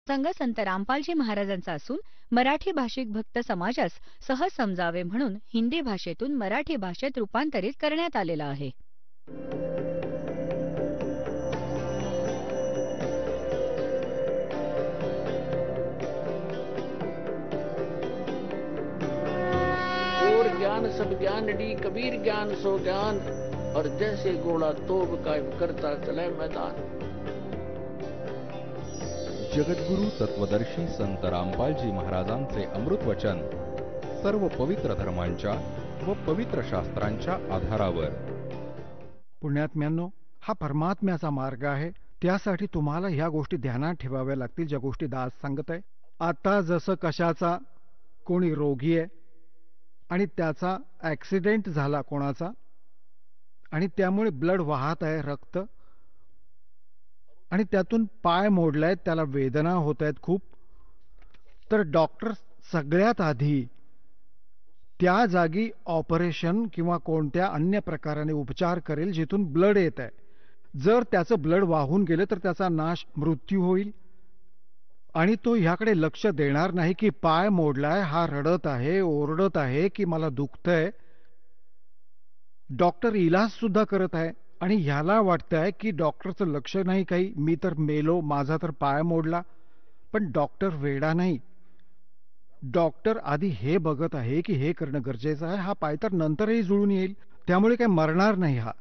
संघ संत रामपालजी महाराजांचा असून मराठी भाषिक भक्त समाजास सहज समजावे म्हणून हिंदी भाषेतून मराठी भाषेत रूपांतरित करण्यात आलेला आहे. और ज्ञान सब ज्ञान डी कबीर ज्ञान सो ज्ञान और जैसे घोड़ा तोब कायम करता चले मैदान. जगद्गुरु तत्वदर्शी संत रामपालजी महाराजांचे अमृत वचन सर्व पवित्र धर्मांच्या व पवित्र शास्त्रांच्या आधारावर. पुण्यात्म्यांनो, हा परमात्म्याचा मार्ग आहे. त्यासाठी तुम्हाला ह्या गोष्टी ध्यानात ठेवाव्या लागतील, ज्या गोष्टी दास सांगत आहे. आता जसं कशाचा कोणी रोगी आहे आणि त्याचा ॲक्सिडेंट झाला कोणाचा आणि त्यामुळे ब्लड वाहत आहे, रक्त, आणि त्यातून पाय मोडलाय, त्याला वेदना होत आहेत खूप, तर डॉक्टर सगळ्यात आधी त्या जागी ऑपरेशन किंवा कोणत्या अन्य प्रकाराने उपचार करेल जिथून ब्लड येत आहे. जर त्याचं ब्लड वाहून गेलं तर त्याचा नाश, मृत्यू होईल. आणि तो ह्याकडे लक्ष देणार नाही की पाय मोडलाय, हा रडत आहे, ओरडत आहे की मला दुखतंय. डॉक्टर इलाज सुद्धा करत आहे आणि ह्याला वाटतंय की डॉक्टरचं लक्ष नाही काही, मी तर मेलो, माझा तर पाय मोडला. पण डॉक्टर वेडा नाही. डॉक्टर आधी हे बघत आहे की हे करणं गरजेचं आहे, हा पाय तर नंतरही जुळून येईल, त्यामुळे काही मरणार नाही हा.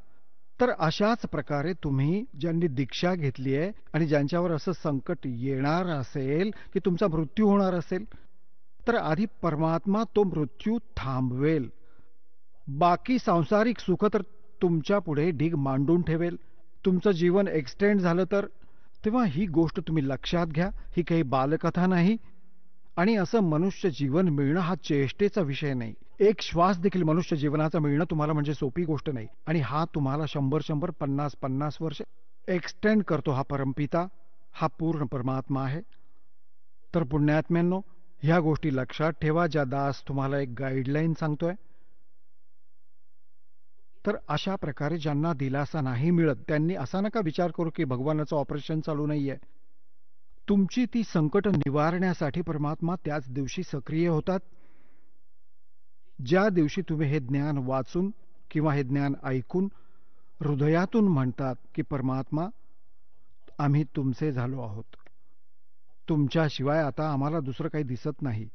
तर अशाच प्रकारे तुम्ही ज्यांनी दीक्षा घेतली आहे आणि ज्यांच्यावर असं संकट येणार असेल की तुमचा मृत्यू होणार असेल, तर आधी परमात्मा तो मृत्यू थांबवेल. बाकी सांसारिक सुख तर तुमच्या पुढे ढीग मांडून ठेवेल. तुमचं जीवन एक्सटेंड झालं तर तेव्हा ही गोष्ट तुम्ही लक्षात घ्या. ही काही बालकथा नाही आणि असं मनुष्य जीवन मिळणं हा चेष्टेचा विषय नाही. एक श्वास देखील मनुष्य जीवनाचा मिळणं तुम्हाला म्हणजे सोपी गोष्ट नाही. आणि हा तुम्हाला 100-100, 50-50 वर्ष एक्सटेंड करतो हा परमपिता, हा पूर्ण परमात्मा आहे. तर पुण्यात्म्यांनो, ह्या गोष्टी लक्षात ठेवा, ज्या दास तुम्हाला एक गाईडलाईन सांगतोय. तर अशा प्रकारे ज्यांना दिलासा नाही मिळत त्यांनी असा नका विचार करू की भगवानाचं ऑपरेशन चालू नाहीये. तुमची ती संकट निवारण्यासाठी परमात्मा त्याच दिवशी सक्रिय होतात ज्या दिवशी तुम्ही हे ज्ञान वाचून किंवा हे ज्ञान ऐकून हृदयातून म्हणतात की परमात्मा, आम्ही तुमचे झालो आहोत, तुमच्याशिवाय आता आम्हाला दुसरं काही दिसत नाही.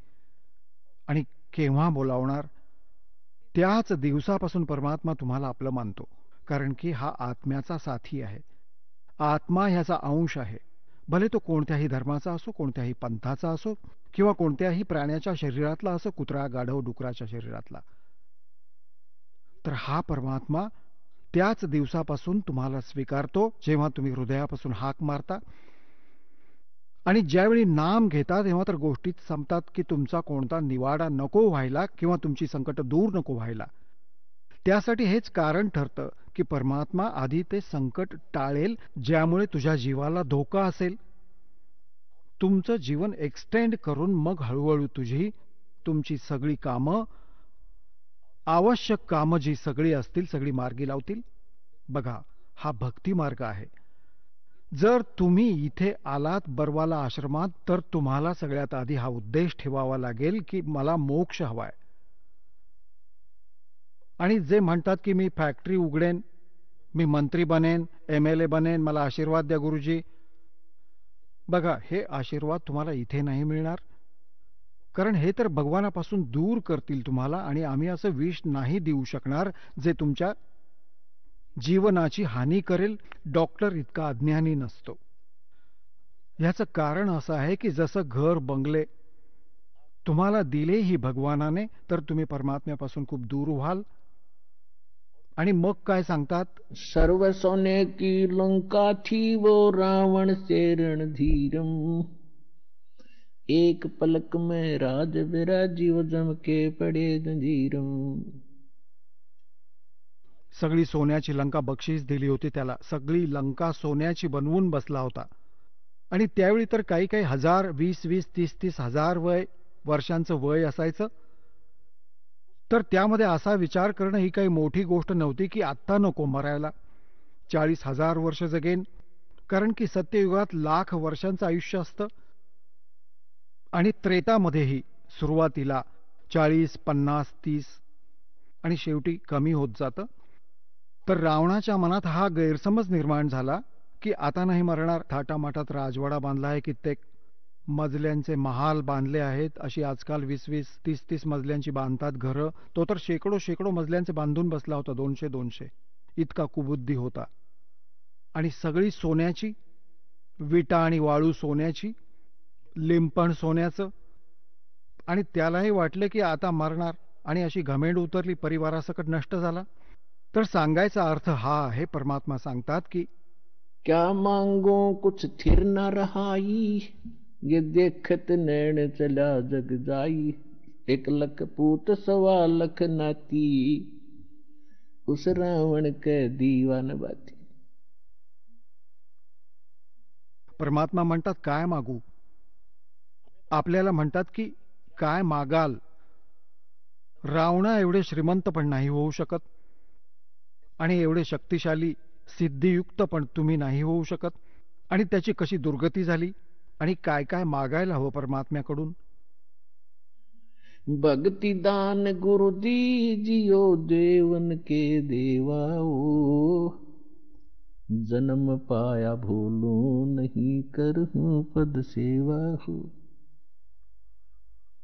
आणि केव्हा बोलावणार? त्याच दिवसापासून परमात्मा तुम्हाला आपलं मानतो, कारण की हा आत्म्याचा साथी आहे. आत्मा ह्याचा अंश आहे. भले तो कोणत्याही धर्माचा असो, कोणत्याही पंथाचा असो किंवा कोणत्याही प्राण्याच्या शरीरातला असो, कुत्रा, गाढव, डुकराच्या शरीरातला. तर हा परमात्मा त्याच दिवसापासून तुम्हाला स्वीकारतो जेव्हा तुम्ही हृदयापासून हाक मारता. आणि ज्यावेळी नाम घेता तेव्हा तर गोष्टीत संपतात की तुमचा कोणता निवाडा नको व्हायला किंवा तुमची संकट दूर नको व्हायला. त्यासाठी हेच कारण ठरतं की परमात्मा आधी ते संकट टाळेल ज्यामुळे तुझ्या जीवाला धोका असेल. तुमचं जीवन एक्सटेंड करून मग हळूहळू तुमची सगळी कामं, आवश्यक कामं जी सगळी असतील सगळी मार्गी लावतील. बघा, हा भक्ती मार्ग आहे. जर तुम्ही इथे आलात बरवाला आश्रमात तर तुम्हाला सगळ्यात आधी हा उद्देश ठेवावा लागेल की मला मोक्ष हवाय. आणि जे म्हणतात की मी फॅक्टरी उघडेन, मी मंत्री बनेन, MLA बनेन, मला आशीर्वाद द्या गुरुजी. बघा, हे आशीर्वाद तुम्हाला इथे नाही मिळणार, कारण हे तर भगवानापासून दूर करतील तुम्हाला. आणि आम्ही असं विष नाही देऊ शकणार जे तुमच्या जीवनाची हानी करेल. डॉक्टर इतका अज्ञानी नसतो. याचं कारण असं आहे की जसं घर बंगले तुम्हाला दिलेही भगवानाने, तर तुम्ही परमात्म्यापासून खूप दूर व्हाल. आणि मग काय सांगतात? सर्व सोने की लंका थी वो रावण से रणधीरम, एक पलक में राज विराजी वो जम के पड़े जंजीरम. सगळी सोन्याची लंका बक्षीस दिली होती त्याला. सगळी लंका सोन्याची बनवून बसला होता. आणि त्यावेळी तर काही 1000, 20-20, 30-30 हजार वर्षांचं वय असायचं. तर त्यामध्ये असा विचार करणं ही काही मोठी गोष्ट नव्हती की आत्ता नको मरायला, 40,000 वर्ष जगेन. कारण की सत्ययुगात 1,00,000 वर्षांचं आयुष्य असतं आणि त्रेतामध्येही सुरुवातीला 40, 50, 30 आणि शेवटी कमी होत जातं. तर रावणाच्या मनात हा गैरसमज निर्माण झाला की आता नाही मरणार. थाटामाटात राजवाडा बांधला आहे, कित्येक मजल्यांचे महाल बांधले आहेत. अशी आजकाल 20-20, 30-30 मजल्यांची बांधतात घरं. तो तर शेकडो मजल्यांचे बांधून बसला होता, 200-200. इतका कुबुद्धी होता. आणि सगळी सोन्याची, विटा आणि वाळू सोन्याची, लिंपण सोन्याचं. आणि त्यालाही वाटले की आता मरणार, आणि अशी घमेंड उतरली, परिवारासकट नष्ट झाला. तर सांगायचा अर्थ हा आहे, परमात्मा सांगतात की क्या मांगो कुछ थिर न रहाई, ये देखत नैन चला जग जाई, 1 लख पूत 1.25 लख नाती, उस रावण के दीवान बाती. परमात्मा म्हणतात काय मागू. आपल्याला म्हणतात की काय मागाल. रावणा एवढे श्रीमंत पण नाही होऊ शकत, आणि एवढे शक्तिशाली सिद्धियुक्त पण तुम्ही नाही होऊ शकत. आणि त्याची कशी दुर्गती झाली, आणि काय काय मागायला हवं परमात्म्याकडून. भक्ति दान गुरु दीजियो देवन के देवाओ, जन्म पाया भूलू नहीं करहूं पद सेवा हो.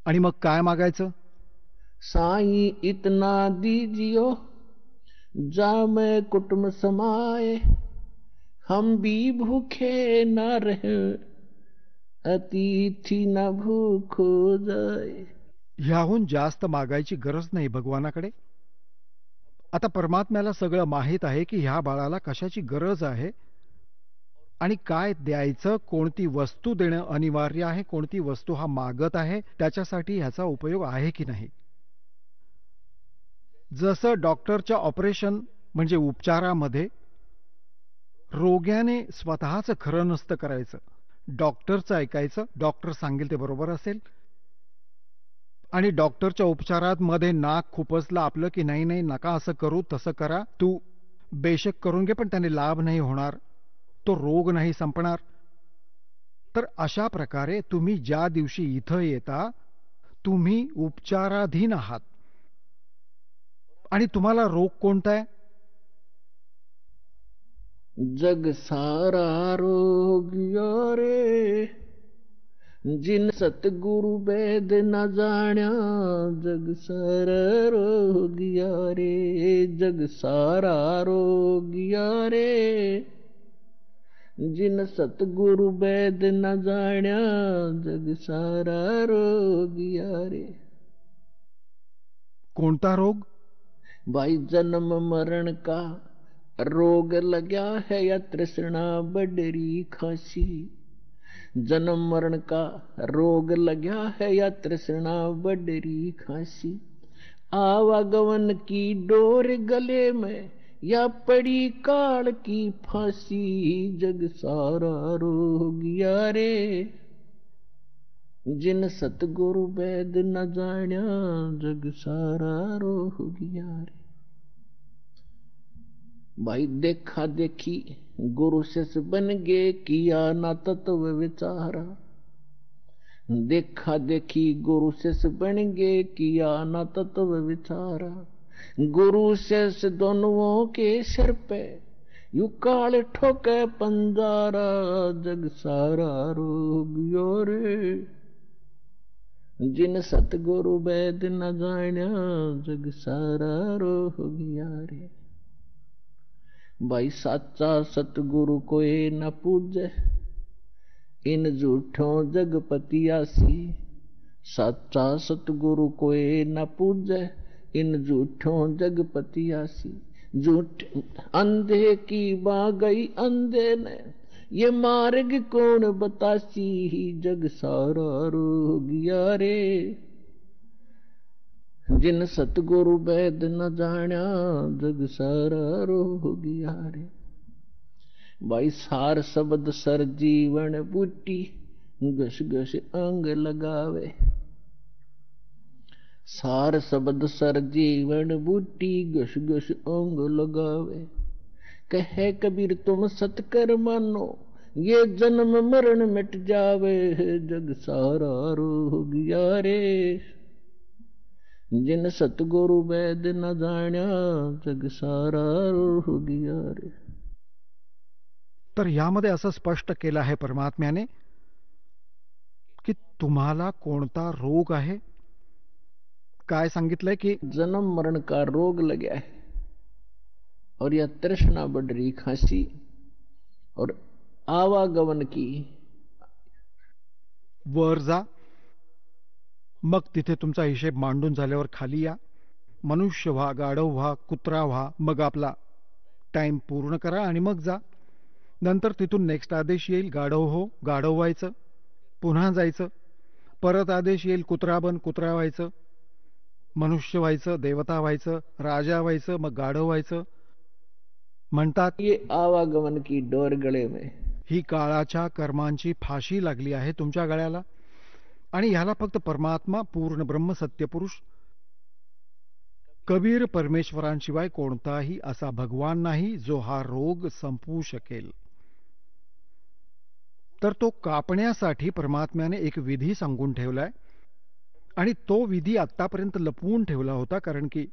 आणि मग काय मागायचं. साई इतना दीजियो जा मैं कुटुंब समाए, हम भी भूखे न रहे अतिथि न भूखो जाए. ह्याहून जास्त मागायची गरज नाही भगवानाकडे. आता परमात्म्याला सगळं माहीत आहे की ह्या बाळाला कशाची गरज आहे, आणि काय द्यायचं, कोणती वस्तू देणं अनिवार्य आहे, कोणती वस्तू हा मागत आहे, त्याच्यासाठी ह्याचा उपयोग आहे की नाही. जसं डॉक्टरच्या ऑपरेशन म्हणजे उपचारामध्ये रोग्याने स्वतःचं खरं नसतं करायचं, डॉक्टरचं ऐकायचं, डॉक्टर सांगेल ते बरोबर असेल. आणि डॉक्टरच्या उपचारात मध्ये नाक खुपसलं आपलं की नाही नाही नका असं करू, तसं करा, तू बेशक करून घे, पण त्याने लाभ नाही होणार, तो रोग नाही संपणार. तर अशा प्रकारे तुम्ही ज्या दिवशी इथं येता तुम्ही उपचाराधीन आहात, आणि तुम्हाला रोग कोणता आहे. जग सारा रोग रे, जिन सतगुरु वेद न जाण्या, जग सारा रोग रे, जग सारा रोग रे, जिन सतगुरु वेद न जाण्या, जग सारा रोग रे. कोणता रोग. भाई जन्म मरण का रोग लगा है, या तृष्णा बडरी खांसी. जन्म मरण का रोग लगा है, या तृष्णा बडरी खांसी. आवागमन की डोर गले में, या पड़ी काल की फांसी. जग सारा रोग रे, जिन सतगुरु वेद न जाण्या, जग सारा रोग रे. भाई देखा देखी गुरु शिष्य बन गे, किया ना तत्व विचारा. देखा देखी गुरु शिष्य बन गे, किया ना तत्व विचारा. गुरु शिष्य दोनों के सिर पे यू काल ठोके पंजारा. जग सारा रोग रे, जिन सतगुरु वेद न जाण्या, जग सारा रोग रे. भाई साचा सतगुरु कोई न पूजे, इन झूठों जगपतियासी. साचा सतगुरु कोई न पूजे, इन झूठों जगपतियासी. झूठ अंधे की बा गई अंधे ने, ये मार्ग कौन बतासी. जग सारा रोग रे, जिन सतगुरु वेद न जाण्या, जग सारा रोग रे. भाई सार शब्द सर जीवन बूटी, घस घस अंग लगावे. सार शब्द सर जीवन बूटी, घस घस अंग लगावे. कहे कबीर तुम सतकर मानो, ये जन्म मरण मिट जावे, जग सारा रोग गया रे। जिन सतगुरु वैद न जाण्या, जग सारा रोग गया रे। तर यामध्ये असं स्पष्ट केलं आहे परमात्म्याने की तुम्हाला कोणता रोग आहे. काय सांगितलंय की जन्म मरण का रोग लग गया है, और यह तृष्णा बढ़ रही, खांसी और आवागमन की। वर जा, मग तिथे तुमचा हिशेब मांडून झाल्यावर खाली या. मनुष्य व्हा, गाढव व्हा, कुत्रा व्हा, मग आपला टाइम पूर्ण करा आणि मग जा. नंतर तिथून नेक्स्ट आदेश येईल, गाढव हो, गाढव व्हायचं, पुन्हा जायचं. परत आदेश येईल, कुत्रा बन, कुत्रा व्हायचं, मनुष्य व्हायचं, देवता व्हायचं, राजा व्हायचं, मग गाढव व्हायचं. म्हणतात ये आवागमन की डोर गळे में। ही काळाच्या कर्मांची फाशी लागली आहे तुमच्या गळ्याला. आणि ह्याला फक्त परमात्मा, पूर्ण ब्रह्म, सत्यपुरुष, कबीर परमेश्वरांशिवाय कोणताही असा भगवान नाही जो हा रोग संपवू शकेल. तर तो कापण्यासाठी परमात्म्याने एक विधी सांगून ठेवलाय. आणि तो विधी आतापर्यंत लपवून ठेवला होता, कारण की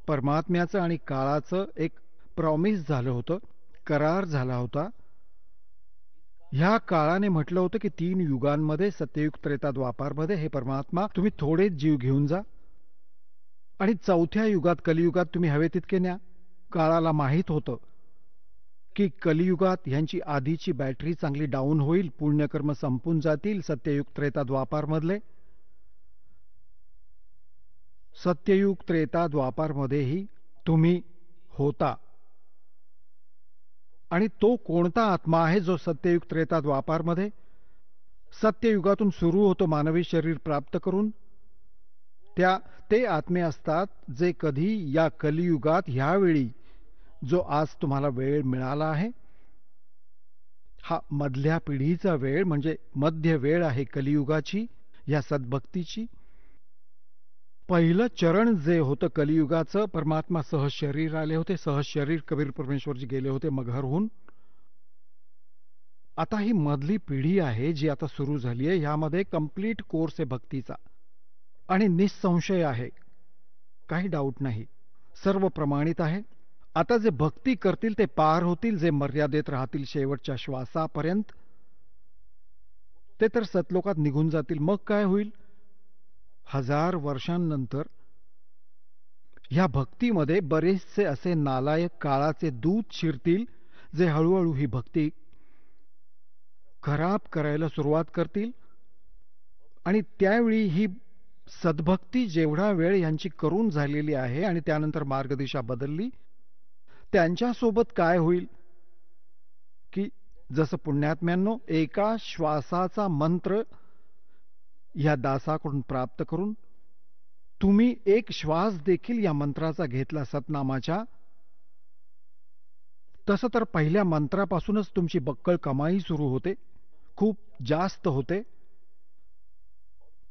परमात्म्याचं आणि काळाचं एक प्रॉमिस झालं होतं, करार झाला होता. ह्या काळाने म्हटलं होतं की 3 युगांमध्ये, सत्ययुग, त्रेता, द्वापारमध्ये हे परमात्मा तुम्ही थोडेच जीव घेऊन जा आणि 4थ्या युगात, कलियुगात तुम्ही हवे तितके न्या. काळाला माहीत होतं की कलियुगात ह्यांची आधीची बॅटरी चांगली डाऊन होईल, पुण्यकर्म संपून जातील. सत्ययुग, त्रेता, द्वापार मधले, सत्ययुग, त्रेता, द्वापार मध्येही तुम्ही होता. आणि तो कोणता आत्मा आहे जो सत्ययुग, त्रेता, द्वापार मध्ये सत्ययुगातून सुरू होतो मानवी शरीर प्राप्त करून? ते आत्मे असतात जे कधी या कलियुगात ह्यावेळी जो आज तुम्हाला वेळ मिळाला आहे, हा मधल्या पिढीचा वेळ, म्हणजे मध्य वेळ आहे कलियुगाची, या सद्भक्तीची. पहिलं चरण जे होतं कलियुगाचं, परमात्मा सहज शरीर आले होते, सहज शरीर कबीर परमेश्वरजी गेले होते मगहरहून. आता ही मधली पिढी आहे जी आता सुरू झाली आहे. ह्यामध्ये कंप्लीट कोर्स आहे भक्तीचा आणि निसंशय आहे, काही डाऊट नाही, सर्व प्रमाणित आहे. आता जे भक्ती करतील ते पार होतील, जे मर्यादेत राहतील शेवटच्या श्वासापर्यंत ते तर सतलोकात निघून जातील. मग काय होईल? 1000 वर्षांनंतर ह्या भक्तीमध्ये बरेचसे असे नालायक काळाचे दूत शिरतील जे हळूहळू ही भक्ती खराब करायला सुरुवात करतील. आणि त्यावेळी ही सद्भक्ती जेवढा वेळ यांची करून झालेली आहे आणि त्यानंतर मार्गदिशा बदलली, त्यांच्यासोबत काय होईल की जसं पुण्यात्म्यांनो, एका श्वासाचा मंत्र या दासाकडून प्राप्त करून तुम्ही एक श्वास देखील या मंत्राचा घेतला सतनामाच्या, तसं तर पहिल्या मंत्रापासूनच तुमची बक्कळ कमाई सुरू होते, खूप जास्त होते.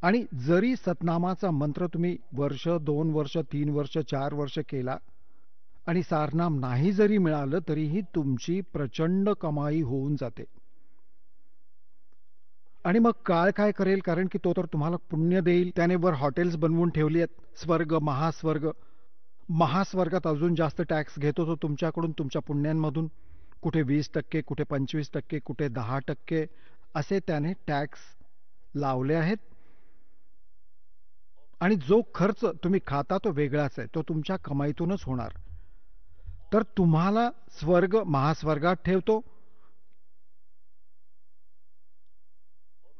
आणि जरी सतनामाचा मंत्र तुम्ही वर्ष, 2 वर्ष, 3 वर्ष, 4 वर्ष केला आणि सारनाम नाही जरी मिळालं तरीही तुमची प्रचंड कमाई होऊन जाते. आणि मग काळ काय करेल? कारण की तो तर तुम्हाला पुण्य देईल. त्याने वर हॉटेल्स बनवून ठेवली आहेत, स्वर्ग, महास्वर्ग. महास्वर्गात अजून जास्त टॅक्स घेतो तो तुमच्याकडून, तुमच्या पुण्यांमधून. कुठे 20%, कुठे 25%, कुठे 10%, असे त्याने टॅक्स लावले आहेत. आणि जो खर्च तुम्ही खाता तो वेगळाच आहे, तो तुमच्या कमाईतूनच होणार. तर तुम्हाला स्वर्ग, महास्वर्गात ठेवतो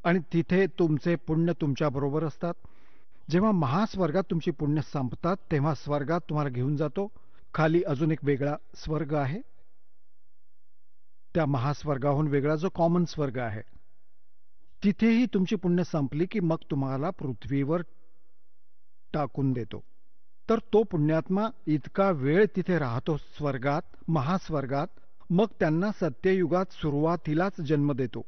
आणि तिथे तुमचे पुण्य तुमच्या बरोबर असतात. जेव्हा महास्वर्गात तुमची पुण्य संपतात तेव्हा स्वर्गात तुम्हाला घेऊन जातो. खाली अजून एक वेगळा स्वर्ग आहे, त्या महास्वर्गाहून वेगळा जो कॉमन स्वर्ग आहे. तिथेही तुमची पुण्य संपली की मग तुम्हाला पृथ्वीवर टाकून देतो. तर तो पुण्यात्मा इतका वेळ तिथे राहतो स्वर्गात, महास्वर्गात, मग त्यांना सत्ययुगात सुरुवातीलाच जन्म देतो.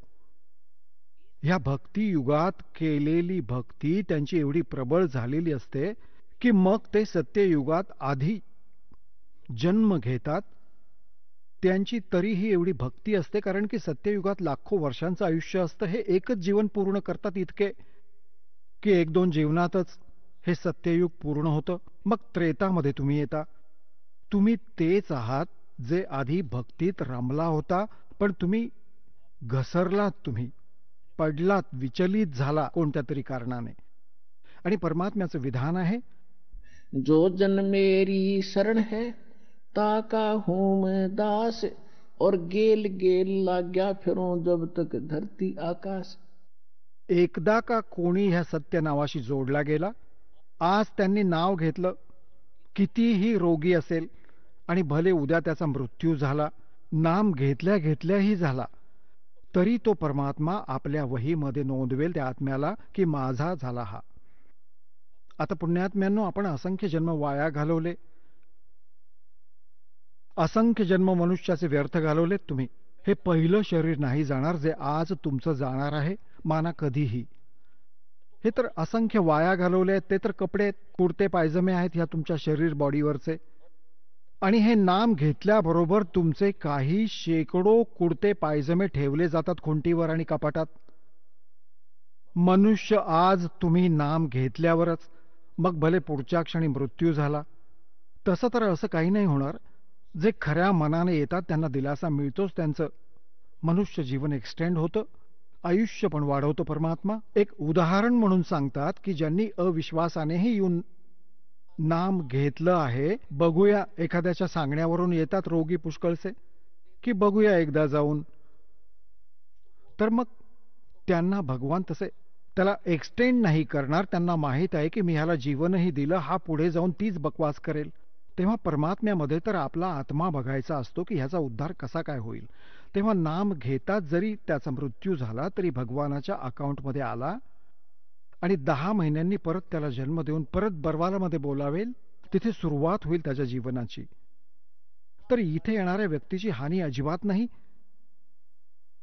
ह्या भक्ती युगात केलेली भक्ती त्यांची एवढी प्रबळ झालेली असते की मग ते सत्ययुगात आधी जन्म घेतात त्यांची तरीही एवढी भक्ती असते, कारण की सत्ययुगात लाखो वर्षांचं आयुष्य असतं. हे एकच जीवन पूर्ण करतात इतके की 1-2 जीवनातच हे सत्ययुग पूर्ण होतं. मग त्रेतामध्ये तुम्ही येता. तुम्ही तेच आहात जे आधी भक्तीत रमला होता, पण तुम्ही घसरलात, तुम्ही पडलात, विचलित झाला कोणत्या तरी कारणाने. आणि परमात्म्याचं विधान आहे, जो जन मेरी शरण है ताका हूँ मैं दास, और गेल गेल लाग्या फिरूं जब तक धरती आकाश. एकदा का कोणी ह्या सत्य नावाशी जोडला गेला, आज त्यांनी नाव घेतलं, कितीही रोगी असेल आणि भले उद्या त्याचा मृत्यू झाला, नाम घेतल्या घेतल्याही झाला, तरी तो परमात्मा आपल्या वहीमध्ये नोंदवेल त्या आत्म्याला की माझा झाला हा. आता पुण्यात्म्यांनो, आपण असंख्य जन्म वाया घालवले, असंख्य जन्म मनुष्याचे व्यर्थ घालवलेत तुम्ही. हे पहिलं शरीर नाही जाणार जे आज तुमचं जाणार आहे, माना कधीही. हे तर असंख्य वाया घालवले आहेत, ते तर कपडे कुर्ते पायजमे आहेत ह्या तुमच्या शरीर बॉडीवरचे. आणि हे नाम घेतल्याबरोबर तुमचे काही शेकडो कुर्ते पायजमे ठेवले जातात खुंटीवर आणि कपाटात. मनुष्य आज तुम्ही नाम घेतल्यावरच, मग भले पुढच्या क्षणी मृत्यू झाला, तसं तर असं काही नाही होणार. जे खऱ्या मनाने येतात त्यांना दिलासा मिळतोच, त्यांचं मनुष्य जीवन एक्सटेंड होतं, आयुष्य पण वाढवतो परमात्मा. एक उदाहरण म्हणून सांगतात की ज्यांनी अविश्वासानेही येऊन नाम घेतलं आहे, बघूया, एखाद्याच्या सांगण्यावरून येतात रोगी पुष्कळसे की बघूया एकदा जाऊन, तर मग त्यांना भगवान तसे त्याला एक्सटेंड नाही करणार. त्यांना माहीत आहे की मी ह्याला जीवनही दिलं, हा पुढे जाऊन तीच बकवास करेल. तेव्हा परमात्म्यामध्ये तर आपला आत्मा बघायचा असतो की ह्याचा उद्धार कसा काय होईल. तेव्हा नाम घेतात जरी त्याचा मृत्यू झाला तरी भगवानाच्या अकाउंटमध्ये आला आणि 10 महिन्यांनी परत त्याला जन्म देऊन परत बरवालामध्ये बोलावेल, तिथे सुरुवात होईल त्याच्या जीवनाची. तर इथे येणाऱ्या व्यक्तीची हानी अजिबात नाही.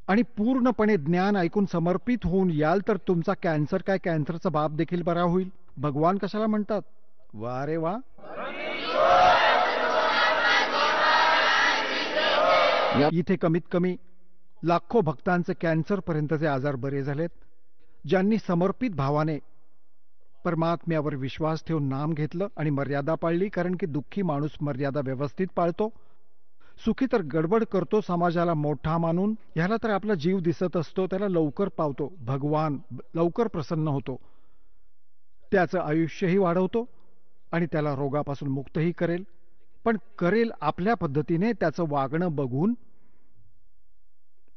आणि पूर्णपणे ज्ञान ऐकून समर्पित होऊन याल तर तुमचा कॅन्सर काय, कॅन्सरचा बाप देखील बरा होईल. भगवान कशाला म्हणतात, वा रे वा. इथे कमीत कमी लाखो भक्तांचे कॅन्सर पर्यंतचे आजार बरे झालेत, ज्यांनी समर्पित भावाने परमात्म्यावर विश्वास ठेवून नाम घेतलं आणि मर्यादा पाळली. कारण की दुःखी माणूस मर्यादा व्यवस्थित पाळतो, सुखी तर गडबड करतो समाजाला मोठा मानून. ह्याला तर आपला जीव दिसत असतो, त्याला लवकर पावतो भगवान, लवकर प्रसन्न होतो, त्याचं आयुष्यही वाढवतो आणि त्याला रोगापासून मुक्तही करेल. पण करेल आपल्या पद्धतीने, त्याचं वागणं बघून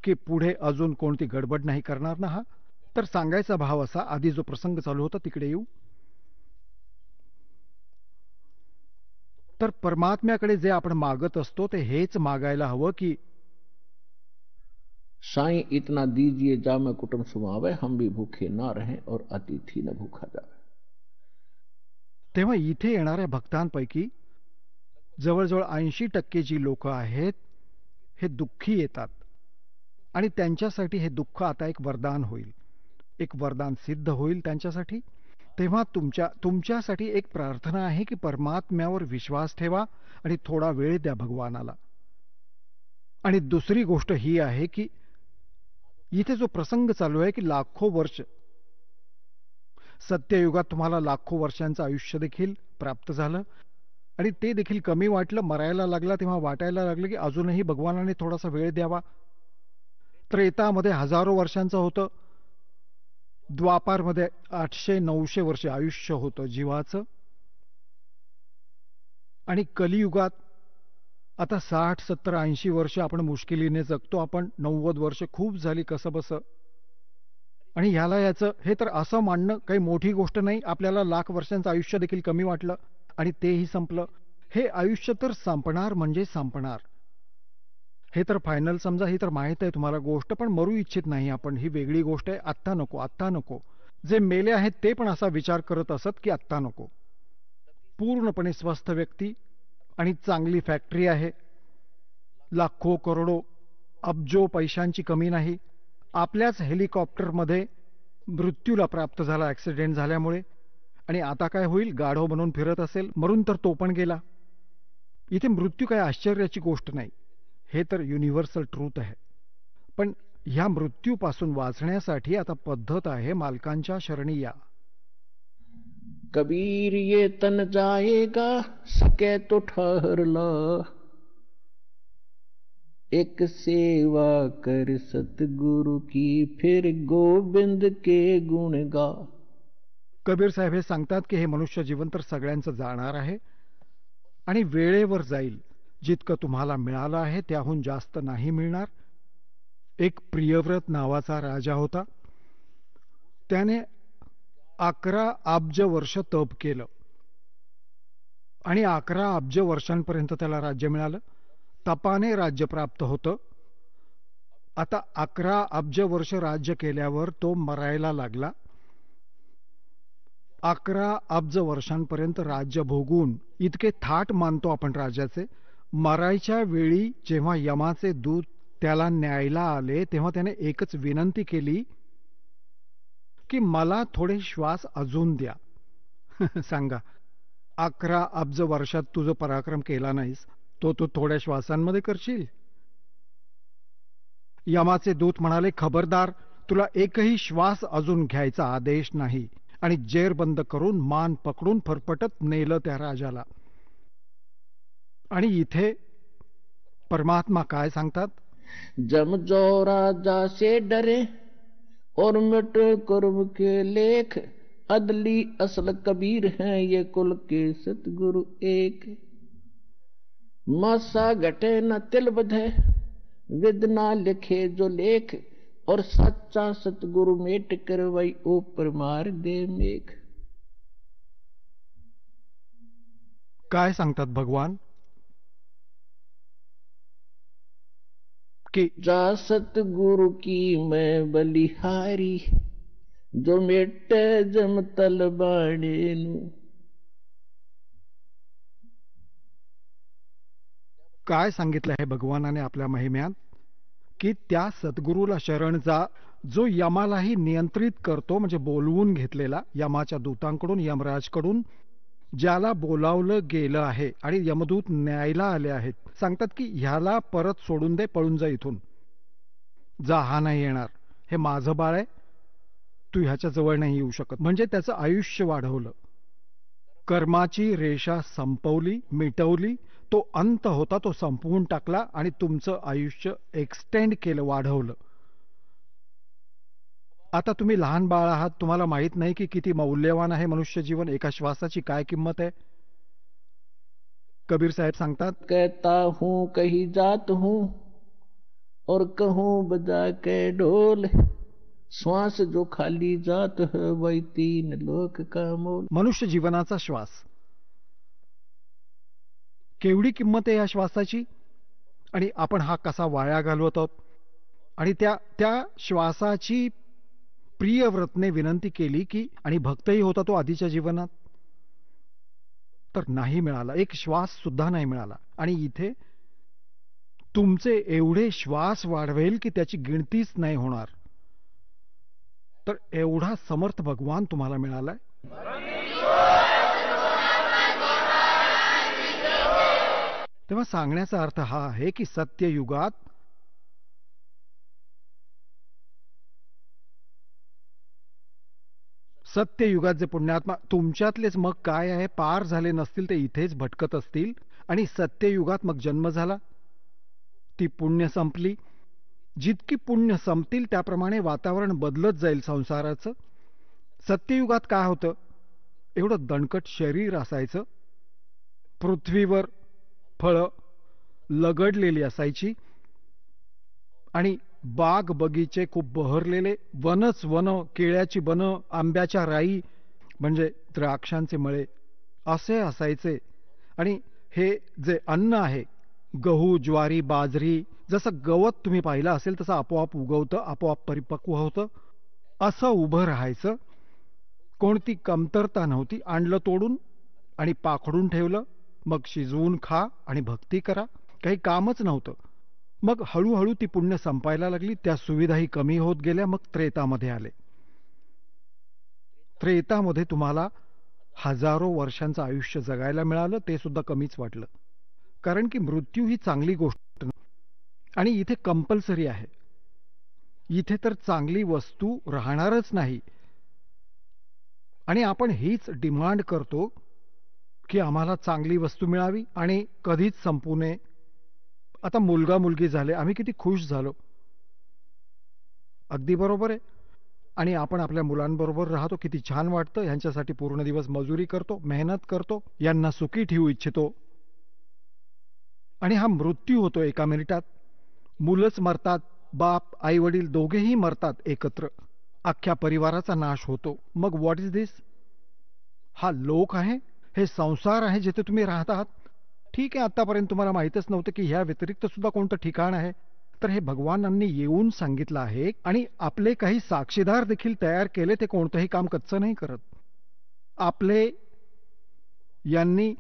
की पुढे अजून कोणती गडबड नाही करणार ना. हा तर सांगायचा भाव असा, आधी जो प्रसंग चालू होता तिकडे येऊ. तर परमात्म्याकडे जे आपण मागत असतो ते हेच मागायला हवं की साईं इतना दीजिए जा मैं कुटुंब सुमावे, हम भी भूखे ना रहें और अतिथि न भूखा जावे. तेव्हा इथे येणाऱ्या भक्तांपैकी जवळजवळ 80% जी लोक आहेत हे दुःखी येतात आणि त्यांच्यासाठी हे दुःख आता एक वरदान होईल, एक वरदान सिद्ध होईल त्यांच्यासाठी. तेव्हा तुमच्यासाठी एक प्रार्थना आहे की परमात्म्यावर विश्वास ठेवा आणि थोडा वेळ द्या भगवानाला. आणि दुसरी गोष्ट ही आहे की इथे जो प्रसंग चालू आहे की लाखो वर्ष, सत्ययुगात तुम्हाला लाखो वर्षांचं आयुष्य देखील प्राप्त झालं आणि ते देखील कमी वाटलं. मरायला लागला तेव्हा वाटायला लागलं की अजूनही भगवानाने थोडासा वेळ द्यावा. त्रेतामध्ये हजारो वर्षांचं होतं, द्वापारमध्ये 800-900 वर्ष आयुष्य होतं जीवाचं, आणि कलियुगात आता 60-70-80 वर्ष आपण मुश्किलीने जगतो. आपण 90 वर्ष खूप झाली कसं बसं. आणि ह्याला हे तर असं मानणं काही मोठी गोष्ट नाही. आपल्याला लाख वर्षांचं आयुष्य देखील कमी वाटलं आणि तेही संपलं. हे आयुष्य तर संपणार म्हणजे संपणार, हे तर फायनल समजा. ही तर माहीत आहे तुम्हाला गोष्ट, पण मरू इच्छित नाही आपण, ही वेगळी गोष्ट आहे. आत्ता नको, आत्ता नको. जे मेले आहेत ते पण असा विचार करत असत की आत्ता नको. पूर्णपणे स्वस्थ व्यक्ती आणि चांगली फॅक्टरी आहे, लाखो करोडो अब्जो पैशांची कमी नाही. आपल्याच हेलिकॉप्टरमध्ये मृत्यूला प्राप्त झाला ऍक्सिडेंट झाल्यामुळे, आणि आता काय होईल, गाढव बनून फिरत असेल, मरून तर तो पण गेला. इथे मृत्यू काय आश्चर्याची गोष्ट नाही. हे तर युनिव्हर्सल ट्रूथ आहे. पण ह्या मृत्यूपासून वाचण्यासाठी आता पद्धत आहे, मालकांच्या शरणी या. कबीर ये तन जाएगा सके तो ठहर ला, एक सेवा कर सतगुरु की फिर गोविंद के गुण गा. कबीर साहेब हे सांगतात की हे मनुष्य जीवन तर सगळ्यांचं जाणार आहे आणि वेळेवर जाईल. जितकं तुम्हाला मिळालं आहे त्याहून जास्त नाही मिळणार. एक प्रियव्रत नावाचा राजा होता. त्याने 11 अब्ज वर्ष तप केलं आणि 11 अब्ज वर्षांपर्यंत त्याला राज्य मिळालं. तपाने राज्य प्राप्त होतं. आता 11 अब्ज वर्ष राज्य केल्यावर तो मरायला लागला. 11 अब्ज वर्षांपर्यंत राज्य भोगून इतके थाट मानतो आपण राजाचे, मरायच्या वेळी जेव्हा यमाचे दूत त्याला न्यायला आले तेव्हा त्याने एकच विनंती केली की मला थोडे श्वास अजून द्या. सांगा, 11 अब्ज वर्षात तुझं पराक्रम केला नाहीस, तो तू थोड्या श्वासांमध्ये करशील? यमाचे दूत म्हणाले, खबरदार, तुला एकही श्वास अजून घ्यायचा आदेश नाही. आणि जेर बंद करून मान पकडून फरफटत नेलं त्या राजाला. आणि इथे परमात्मा काय सांगतात? जम जो राजा से डरे और मिट कर्म के लेख, अदली असल कबीर हैं ये कुल के सतगुरु एक. मासा घटे न तिल बधे, विद ना लिखे जो लेख, और सच्चा सतगुरु मेट करवाई ऊपर मार दे मेघ. काय सांगतात भगवान? की जा सतगुरु की मैं बलिहारी, जो मेटे जम तल बाणेनु. काय सांगितलं आहे भगवानाने आपल्या महिम्यात? की त्या सद्गुरूला शरण जा जो यमालाही नियंत्रित करतो, म्हणजे बोलवून घेतलेला यमाच्या दूतांकडून, यमराजकडून, ज्याला बोलावलं गेलं आहे आणि यमदूत न्यायला आले आहेत. सांगतात की ह्याला परत सोडून दे, पळून जा इथून, जा, हा नाही येणार, हे माझं बाळ आहे, तू ह्याच्या जवळ नाही येऊ शकत. म्हणजे त्याचं आयुष्य वाढवलं, कर्माची रेषा संपवली, मिटवली, तो अंत होता तो संपवून टाकला आणि तुमचं आयुष्य एक्सटेंड केलं, वाढवलं. आता तुम्ही लहान बाळ आहात, तुम्हाला माहित नाही की किती मौल्यवान आहे मनुष्य जीवन, एका श्वासाची काय किंमत आहे. कबीर साहेब सांगतात, कहता हूं कहीं जात हूं और कहूं बजा के ढोल, श्वास जो खाली जात है वही 3 लोक का मोल. मनुष्य जीवनाचा श्वास, केवढी किंमत आहे या श्वासाची, आणि आपण हा कसा वाया घालवत आहोत. आणि त्या श्वासाची प्रियव्रतने विनंती केली की, आणि भक्तही होता तो आधीच्या जीवनात, तर नाही मिळाला, एक श्वास सुद्धा नाही मिळाला. आणि इथे तुमचे एवढे श्वास वाढवेल की त्याची गिणतीच नाही होणार. तर एवढा समर्थ भगवान तुम्हाला मिळालाय. तेव्हा सांगण्याचा अर्थ हा आहे की सत्ययुगात जे पुण्यात्मा तुमच्यातलेच मग काय आहे, पार झाले नसतील ते इथेच भटकत असतील. आणि सत्ययुगात मग जन्म झाला, ती पुण्य संपली. जितकी पुण्य संपतील त्याप्रमाणे वातावरण बदलत जाईल संसाराचं. सत्ययुगात काय होतं, एवढं दणकट शरीर असायचं, पृथ्वीवर फळं लगडलेली असायची आणि बाग बगीचे खूप बहरलेले, वनच वन, केळ्याची बन, आंब्याच्या राई म्हणजे द्राक्षांचे मळे असे असायचे. आणि हे जे अन्न आहे, गहू, ज्वारी, बाजरी, जसं गवत तुम्ही पाहिलं असेल तसं आपोआप उगवतं, आपोआप परिपक्व होतं, असं उभं राहायचं. कोणती कमतरता नव्हती. आणलं तोडून आणि पाखडून ठेवलं, मग शिजवून खा आणि भक्ती करा, काही कामच नव्हतं. मग हळूहळू ती पुण्य संपायला लागली, त्या सुविधाही कमी होत गेल्या. मग त्रेतामध्ये आले. त्रेतामध्ये तुम्हाला हजारो वर्षांचं आयुष्य जगायला मिळालं, ते सुद्धा कमीच वाटलं. कारण की मृत्यू ही चांगली गोष्ट, आणि इथे कंपल्सरी आहे. इथे तर चांगली वस्तू राहणारच नाही आणि आपण हीच डिमांड करतो की आम्हाला चांगली वस्तू मिळावी आणि कधीच संपू नये. आता मुलगा मुलगी झाले, आम्ही किती खुश झालो. अगदी बरोबर आहे. आणि आपण आपल्या मुलांबरोबर राहतो, किती छान वाटतं. यांच्यासाठी पूर्ण दिवस मजुरी करतो, मेहनत करतो, यांना सुखी ठेवू इच्छितो. आणि हा मृत्यू होतो एका मिनिटात. मुलंच मरतात, बाप आई वडील दोघेही मरतात एकत्र. अख्ख्या परिवाराचा नाश होतो. मग व्हॉट इज दिस? हा लोक आहे, हे संसार आहे जिथे तुम्ही राहत आहात. ठीक आहे, आतापर्यंत तुम्हाला माहीतच नव्हतं की ह्या व्यतिरिक्त सुद्धा कोणतं ठिकाण आहे. तर हे भगवानांनी येऊन सांगितलं आहे आणि आपले काही साक्षीदार देखील तयार केले. ते कोणतंही काम कच्चं नाही करत. आपले यांनी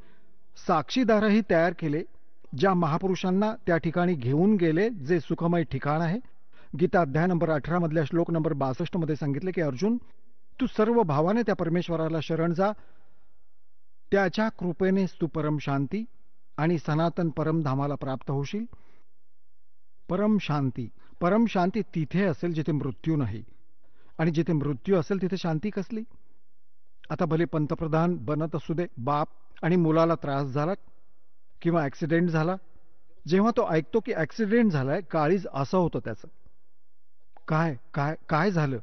साक्षीदारही तयार केले, ज्या महापुरुषांना त्या ठिकाणी घेऊन गेले जे सुखमय ठिकाण आहे. गीता अध्याय नंबर 18 मधल्या श्लोक नंबर 62 मध्ये सांगितले की अर्जुन, तू सर्व भावाने त्या परमेश्वराला शरण जा. त्याच्या कृपेनेच तू परम शांती आणि सनातन परमधामाला प्राप्त होशील. परम शांती तिथे असेल जिथे मृत्यू नाही. आणि जिथे मृत्यू असेल तिथे शांती कसली? आता भले पंतप्रधान बनत असू दे, बाप आणि मुलाला त्रास झाला किंवा ऍक्सिडेंट झाला, जेव्हा तो ऐकतो की ऍक्सिडेंट झालाय, काळीज असं होतं त्याचं. काय काय काय झालं?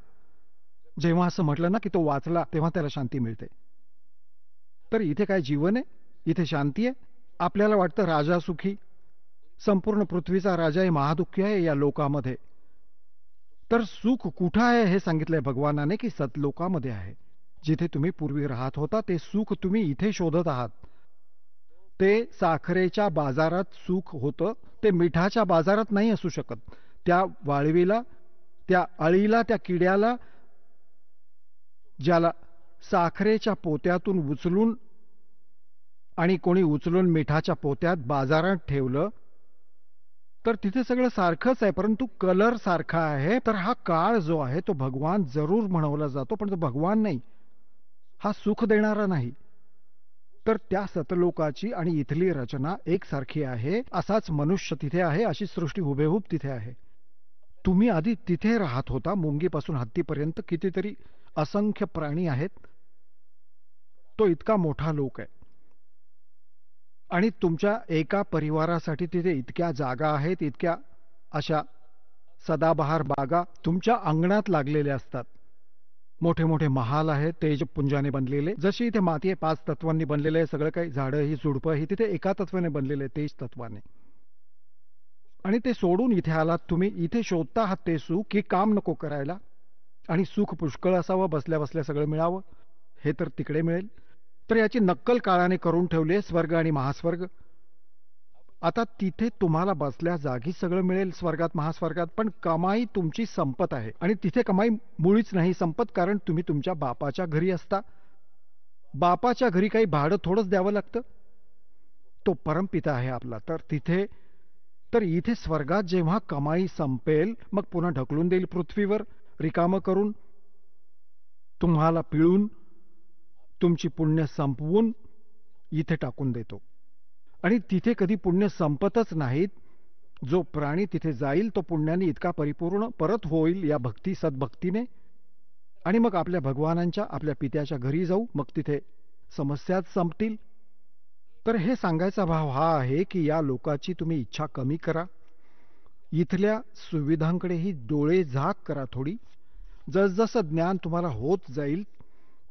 जेव्हा असं म्हटलं ना की तो वाचला, तेव्हा त्याला शांती मिळते. तर इथे काय जीवन आहे? इथे शांती आहे? आपल्याला वाटतं राजा सुखी, संपूर्ण पृथ्वीचा राजा हे महादुःखी आहे या लोकामध्ये. तर सुख कुठं आहे हे सांगितलंय भगवानाने की सतलोकामध्ये आहे. जिथे तुम्ही पूर्वी राहत होता ते सुख तुम्ही इथे शोधत आहात. ते साखरेच्या बाजारात सुख होतं, ते मिठाच्या बाजारात नाही असू शकत. त्या वाळवीला, त्या अळीला, त्या किड्याला ज्याला साखरेच्या पोत्यातून उचलून आणि कोणी उचलून मिठाच्या पोत्यात बाजारात ठेवलं तर तिथे सगळं सारखंच आहे, परंतु कलर सारखा आहे. तर हा काळ जो आहे तो भगवान जरूर म्हणवला जातो, पण तो भगवान नाही, हा सुख देणारा नाही. तर त्या सतलोकाची आणि इथली रचना एकसारखी आहे. असाच मनुष्य तिथे आहे, अशी सृष्टी हुबेहूब तिथे आहे. तुम्ही आधी तिथे राहत होता, मुंगीपासून हत्तीपर्यंत कितीतरी असंख्य प्राणी आहेत. तो इतका मोठा लोक आहे आणि तुमच्या एका परिवारासाठी तिथे इतक्या जागा आहेत, इतक्या अशा सदाबहार बागा तुमच्या अंगणात लागलेल्या असतात. मोठे मोठे महाल आहेत तेजपुंजाने बनलेले. जशी इथे माती आहे 5 तत्वांनी बनलेलं आहे सगळं काही. झाडं ही झुडपं ही तिथे एका तत्वाने बनलेले आहे, तेज तत्वाने. आणि ते सोडून इथे आलात तुम्ही. इथे शोधता आहात ते सुख की काम नको करायला आणि सुख पुष्कळ असावं, बसल्या बसल्या सगळं मिळावं. हे तर तिकडे मिळेल. तर याची नक्कल काळाने करून ठेवली आहे स्वर्ग आणि महास्वर्ग. आता तिथे तुम्हाला बसल्या जागी सगळं मिळेल स्वर्गात महास्वर्गात, पण कमाई तुमची संपत आहे. आणि तिथे कमाई मुळीच नाही संपत, कारण तुम्ही तुमच्या बापाच्या घरी असता. बापाच्या घरी काही भाडं थोडंच द्यावं लागतं. तो परमपिता आहे आपला. तर इथे स्वर्गात जेव्हा कमाई संपेल, मग पुन्हा ढकलून देईल पृथ्वीवर रिकामं करून, तुम्हाला पिळून, तुमची पुण्य संपवून इथे टाकून देतो. आणि तिथे कधी पुण्य संपतच नाहीत. जो प्राणी तिथे जाईल तो पुण्याने इतका परिपूर्ण परत होईल या सद्भक्तीने. आणि मग आपल्या भगवानांच्या, आपल्या पित्याच्या घरी जाऊ, मग तिथे समस्याच संपतील. तर हे सांगायचा भाव हा आहे की या लोकाची तुम्ही इच्छा कमी करा. इथल्या सुविधांकडेही डोळे झाक करा थोडी. जसजसं ज्ञान तुम्हाला होत जाईल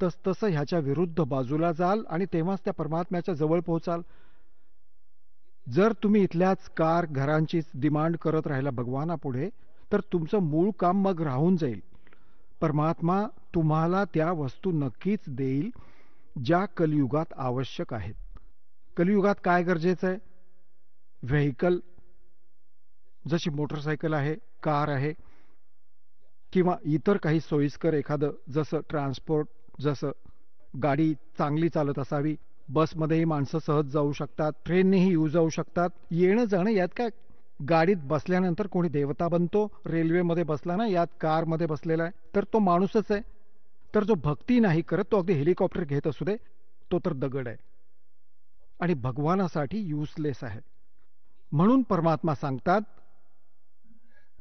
तसतसं ह्याच्या विरुद्ध बाजूला जाल आणि तेव्हाच त्या परमात्म्याच्या जवळ पोहोचाल. जर तुम्ही इथल्याच कार घरांचीच डिमांड करत राहिला भगवानापुढे, तर तुमचं मूळ काम मग राहून जाईल. परमात्मा तुम्हाला त्या वस्तू नक्कीच देईल ज्या कलियुगात आवश्यक आहेत. कलियुगात काय गरजेचं आहे? व्हेकल, जशी मोटरसायकल आहे, कार आहे, किंवा इतर काही सोयीस्कर एखादं जसं ट्रान्सपोर्ट, जसं गाडी चांगली चालत असावी. बसमध्येही माणसं सहज जाऊ शकतात, ट्रेननेही येऊ जाऊ शकतात. येणं जाणं यात काय? गाडीत बसल्यानंतर कोणी देवता बनतो. रेल्वेमध्ये बसला ना, यात कारमध्ये बसलेला आहे तर तो माणूसच आहे. तर जो भक्ती नाही करत, तो अगदी हेलिकॉप्टर घेत असू दे, तो तर दगड आहे आणि भगवानासाठी युजलेस आहे. म्हणून परमात्मा सांगतात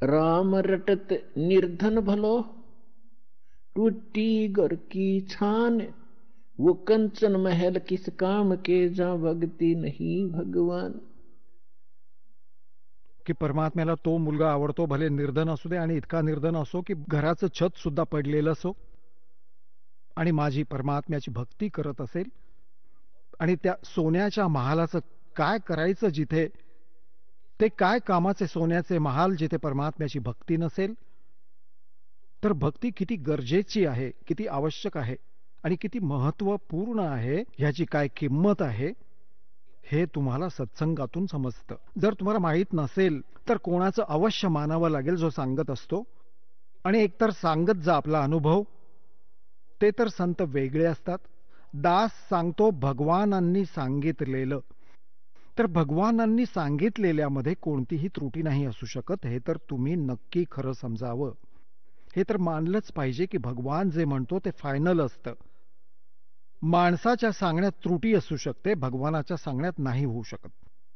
राम रटत निर्धन भलो, टूटी घर की छान, वो कंचन महल किस काम के, जा भक्ति नहीं भगवान. की परमात्म्याला तो मुलगा आवडतो, भले निर्धन असू दे आणि इतका निर्धन असो की घराचं छत सुद्धा पडलेलं असो, आणि माझी परमात्म्याची भक्ती करत असेल. आणि त्या सोन्याच्या महालाचं काय करायचं जिथे, ते काय कामाचे सोन्याचे महाल जिथे परमात्म्याची भक्ती नसेल. तर भक्ती किती गरजेची आहे, किती आवश्यक आहे आणि किती महत्त्वपूर्ण आहे, ह्याची काय किंमत आहे हे तुम्हाला सत्संगातून समजतं. जर तुम्हाला माहीत नसेल तर कोणाचं अवश्य मानावं लागेल जो सांगत असतो. आणि एकतर सांगत जा आपला अनुभव, ते तर संत वेगळे असतात. दास सांगतो भगवानांनी सांगितलेलं, तर भगवानांनी सांगितलेल्यामध्ये कोणतीही त्रुटी नाही असू शकत, हे तर तुम्ही नक्की खरं समजावं. हे तर मानलंच पाहिजे की भगवान जे म्हणतो ते फायनल असतं. माणसाच्या सांगण्यात त्रुटी असू शकते, भगवानाच्या सांगण्यात नाही होऊ शकत.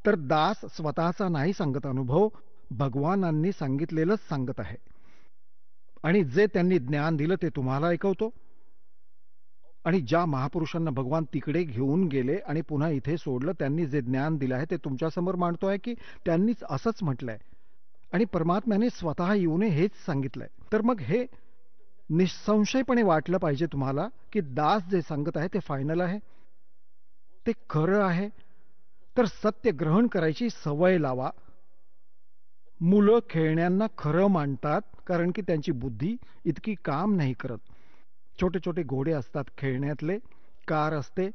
तर दास स्वतःचा नाही सांगत अनुभव, भगवानांनी सांगितलेलंच सांगत आहे. आणि जे त्यांनी ज्ञान दिलं ते तुम्हाला ऐकवतो. आणि ज्या महापुरुषांना भगवान तिकडे घेऊन गेले आणि पुन्हा इथे सोडलं, त्यांनी जे ज्ञान दिलं आहे ते तुमच्यासमोर मांडतोय की त्यांनीच असंच म्हटलंय आणि परमात्म्याने स्वतः येऊन हेच सांगितलंय. तर मग हे निसंशयपणे वाटलं पाहिजे तुम्हाला की दास जे सांगत आहे ते फायनल आहे, ते खरं आहे. तर सत्य ग्रहण करायची सवय लावा. मुलं खेळण्यांना खरं मानतात कारण की त्यांची बुद्धी इतकी काम नाही करत. छोटे छोटे घोडे असतात खेळण्यातले, कार असते,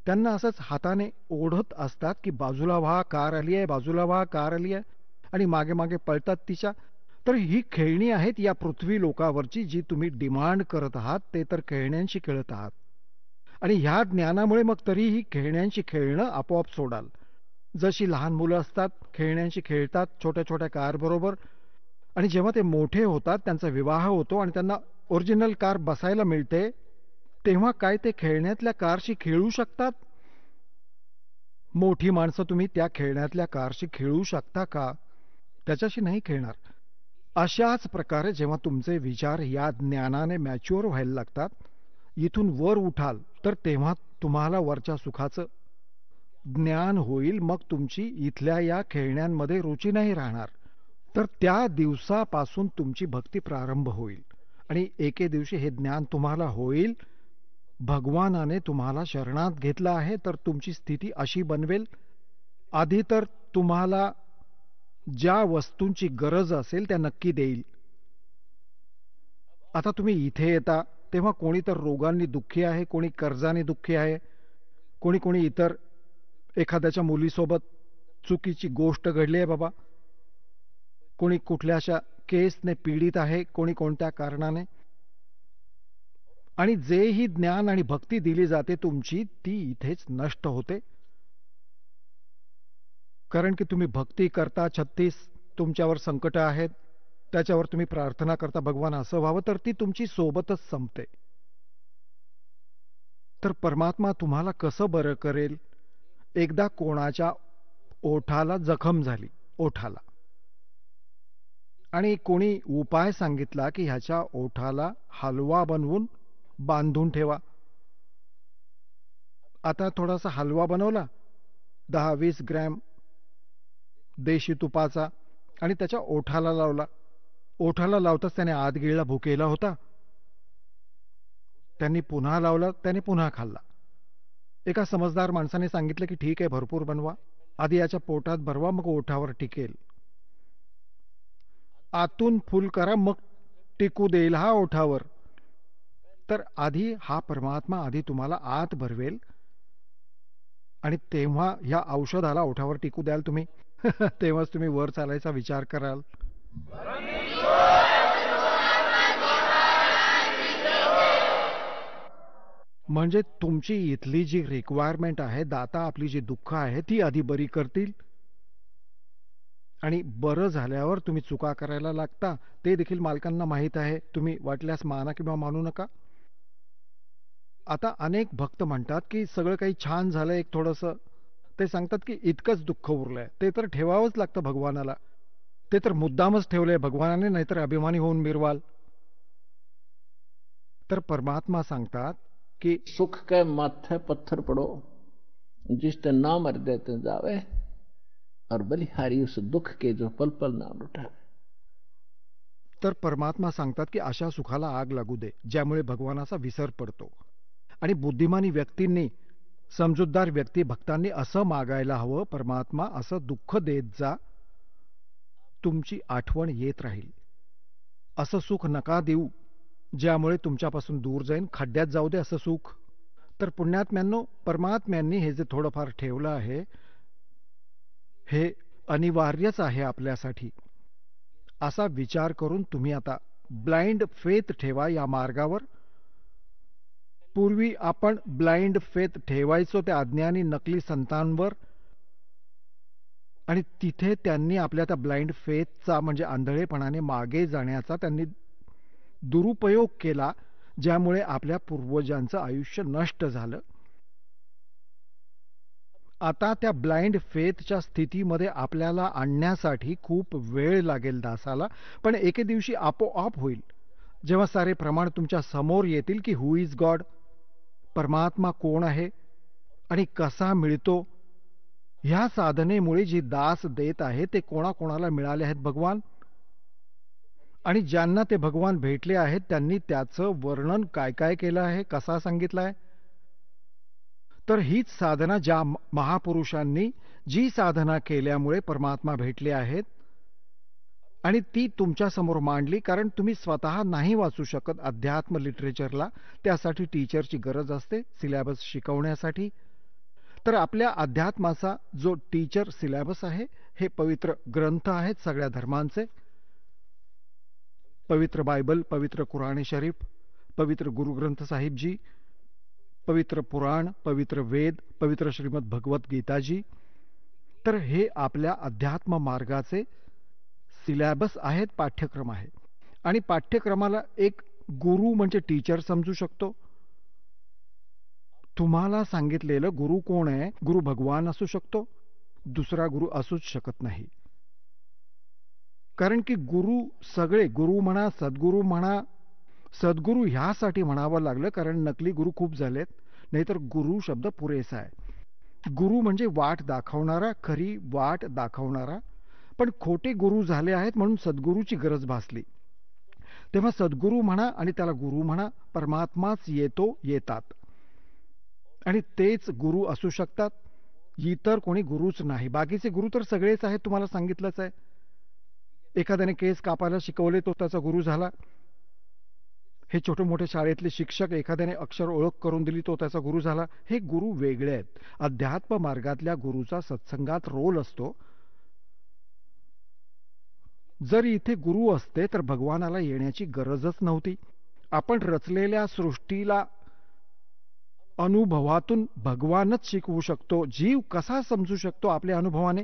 त्यांना असंच हाताने ओढत असतात की बाजूला व्हा, कार आली आहे, बाजूला व्हा, कार आली आहे, आणि मागे मागे पळतात तिच्या. तर ही खेळणी आहेत या पृथ्वी लोकावरची, जी तुम्ही डिमांड करत आहात. ते तर खेळण्यांशी खेळत आहात. आणि ह्या ज्ञानामुळे मग तरीही खेळण्यांशी खेळणं आपोआप सोडाल. जशी लहान मुलं असतात खेळण्यांशी खेळतात छोट्या छोट्या कार बरोबर, आणि जेव्हा ते मोठे होतात, त्यांचा विवाह होतो आणि त्यांना ओरिजिनल कार बसायला मिळते, तेव्हा काय ते खेळण्यातल्या कारशी खेळू शकतात? मोठी माणसं तुम्ही त्या खेळण्यातल्या कारशी खेळू शकता का? त्याच्याशी नाही खेळणार. अशाच प्रकारे जेव्हा तुमचे विचार या ज्ञानाने मॅच्युअर व्हायला लागतात, इथून वर उठाल, तर तेव्हा तुम्हाला वरच्या सुखाचं ज्ञान होईल. मग तुमची इथल्या या खेळण्यांमध्ये रुची नाही राहणार. तर त्या दिवसापासून तुमची भक्ती प्रारंभ होईल आणि एके दिवशी हे ज्ञान तुम्हाला होईल. भगवानाने तुम्हाला शरणात घेतलं आहे, तर तुमची स्थिती अशी बनवेल. आधी तर तुम्हाला ज्या वस्तूंची गरज असेल त्या नक्की देईल. आता तुम्ही इथे येता तेव्हा कोणी तर रोगांनी दुःखी आहे, कोणी कर्जाने दुःखी आहे, कोणी कोणी इतर एखाद्याच्या मुलीसोबत चुकीची गोष्ट घडली आहे बाबा, कोणी कुठल्याशा केसने पीडित आहे, कोणी कोणत्या कारणाने. आणि जेही ज्ञान आणि भक्ती दिली जाते तुमची, ती इथेच नष्ट होते. कारण की तुम्ही भक्ती करता, 36 तुमच्यावर संकट आहेत, त्याच्यावर तुम्ही प्रार्थना करता भगवान असं व्हावं, तर ती तुमची सोबतच संपते. तर परमात्मा तुम्हाला कसं बरं करेल? एकदा कोणाच्या ओठाला जखम झाली, ओठाला, आणि कोणी उपाय सांगितला की ह्याच्या ओठाला हलवा बनवून बांधून ठेवा. आता थोडासा हलवा बनवला 10-20 ग्रॅम देशी तुपाचा आणि त्याच्या ओठाला लावला. ओठाला लावताच त्याने आत गिळला, भुकेला होता. त्यांनी पुन्हा लावला, त्याने पुन्हा खाल्ला. एका समजदार माणसाने सांगितलं की ठीक आहे, भरपूर बनवा, आधी याच्या पोटात भरवा, मग ओठावर टिकेल. आतून फुल करा, मग टिकू देईल हा ओठावर. तर आधी हा परमात्मा आधी तुम्हाला आत भरवेल आणि तेव्हा ह्या औषधाला ओठावर टिकू द्याल तुम्ही. तेव्हाच तुम्ही वर चालायचा विचार कराल. म्हणजे तुमची इथली जी रिक्वायरमेंट आहे, दाता आपली जी दुःख आहे ती आधी बरी करतील. आणि बरं झाल्यावर तुम्ही चुका करायला लागता, ते देखील मालकांना माहीत आहे. तुम्ही वाटल्यास माना किंवा मानू नका. आता अनेक भक्त म्हणतात की सगळं काही छान झालं, एक थोडंसं ते सांगतात की इतकंच दुःख उरलंय. ते तर ठेवावंच लागतं भगवानाला. ते तर मुद्दामच ठेवलंय भगवानाने, नाहीतर अभिमानी होऊन मिरवाल. तर परमात्मा सांगतात की सुख के माथे पत्थर पड़ो, जिसते नाम हृदय ते जावे, और बलिहारी उस दुख के जो पल पल नाम उठावे. तर परमात्मा सांगतात की अशा सुखाला आग लागू दे ज्यामुळे भगवानाचा विसर पडतो. आणि बुद्धिमानी व्यक्तींनी, समजूतदार व्यक्ती भक्तांनी असं मागायला हवं, परमात्मा असं दुःख देत जा, तुमची आठवण येत राहील. असं सुख नका देऊ ज्यामुळे तुमच्यापासून दूर जाईन, खड्ड्यात जाऊ दे असं सुख. तर पुण्यात्म्यांनो, परमात्म्यांनी हे जे थोडंफार ठेवलं आहे हे अनिवार्यच आहे आपल्यासाठी. असा विचार करून तुम्ही आता ब्लाइंड फेथ ठेवा या मार्गावर. पूर्वी आपण ब्लाइंड फेथ ठेवायचो त्या अज्ञानी नकली संतांवर, आणि तिथे त्यांनी आपल्या त्या ब्लाइंड फेथचा म्हणजे आंधळेपणाने मागे जाण्याचा त्यांनी दुरुपयोग केला, ज्यामुळे आपल्या पूर्वजांचं आयुष्य नष्ट झालं. आता त्या ब्लाइंड फेथच्या स्थितीमध्ये आपल्याला आणण्यासाठी खूप वेळ लागेल दासाला, पण एके दिवशी आपोआप होईल, जेव्हा सारे प्रमाण तुमच्या समोर येतील की हु इज गॉड, परमात्मा कोण आहे आणि कसा मिळतो. ह्या साधनेमुळे जी दास देत आहे ते कोणाकोणाला मिळाले आहेत भगवान, आणि ज्यांना ते भगवान भेटले आहेत त्यांनी त्याचं वर्णन काय काय केलं आहे, कसा सांगितलंय. तर हीच साधना ज्या महापुरुषांनी जी साधना केल्यामुळे परमात्मा भेटले आहेत, आणि ती तुमच्या समोर मांडली. कारण तुम्ही स्वतः नाही वाचू शकत अध्यात्म लिटरेचरला, त्यासाठी टीचरची गरज असते सिलेबस शिकवण्यासाठी. तर आपल्या अध्यात्माचा जो टीचर सिलेबस आहे हे पवित्र ग्रंथ आहेत सगळ्या धर्मांचे, पवित्र बायबल, पवित्र कुराण शरीफ, पवित्र गुरुग्रंथ साहिब जी, पवित्र पुराण, पवित्र वेद, पवित्र श्रीमद भगवत गीताजी. तर हे आपल्या अध्यात्म मार्गाचे सिलेबस आहेत, पाठ्यक्रम आहे. आणि पाठ्यक्रमाला एक गुरु म्हणजे टीचर समजू शकतो. तुम्हाला सांगितलेलं गुरु कोण आहे? गुरु भगवान असू शकतो, दुसरा गुरु असूच शकत नाही. कारण की गुरु सगळे, गुरु म्हणा, सद्गुरु म्हणा, सद्गुरु ह्यासाठी म्हणावं लागलं कारण नकली गुरु खूप झालेत, नाहीतर गुरु शब्द पुरेसा आहे. गुरु म्हणजे वाट दाखवणारा, खरी वाट दाखवणारा. पण खोटे गुरु झाले आहेत म्हणून सद्गुरूची गरज भासली. तेव्हा सद्गुरू म्हणा आणि त्याला गुरु म्हणा, परमात्माच येतो, येतात, आणि तेच गुरु असू शकतात. इतर कोणी गुरुच नाही. बाकीचे गुरु तर सगळेच आहेत, तुम्हाला सांगितलंच आहे. एखाद्याने केस कापायला शिकवले तो त्याचा गुरु झाला. हे छोटे मोठे शाळेतले शिक्षक, एखाद्याने अक्षर ओळख करून दिली तो त्याचा गुरु झाला. हे गुरु वेगळे आहेत. अध्यात्म मार्गातल्या गुरुचा सत्संगात रोल असतो. जर इथे गुरु असते तर भगवानाला येण्याची गरजच नव्हती. आपण रचलेल्या सृष्टीला अनुभवातून भगवानच शिकवू शकतो. जीव कसा समजू शकतो आपल्या अनुभवाने?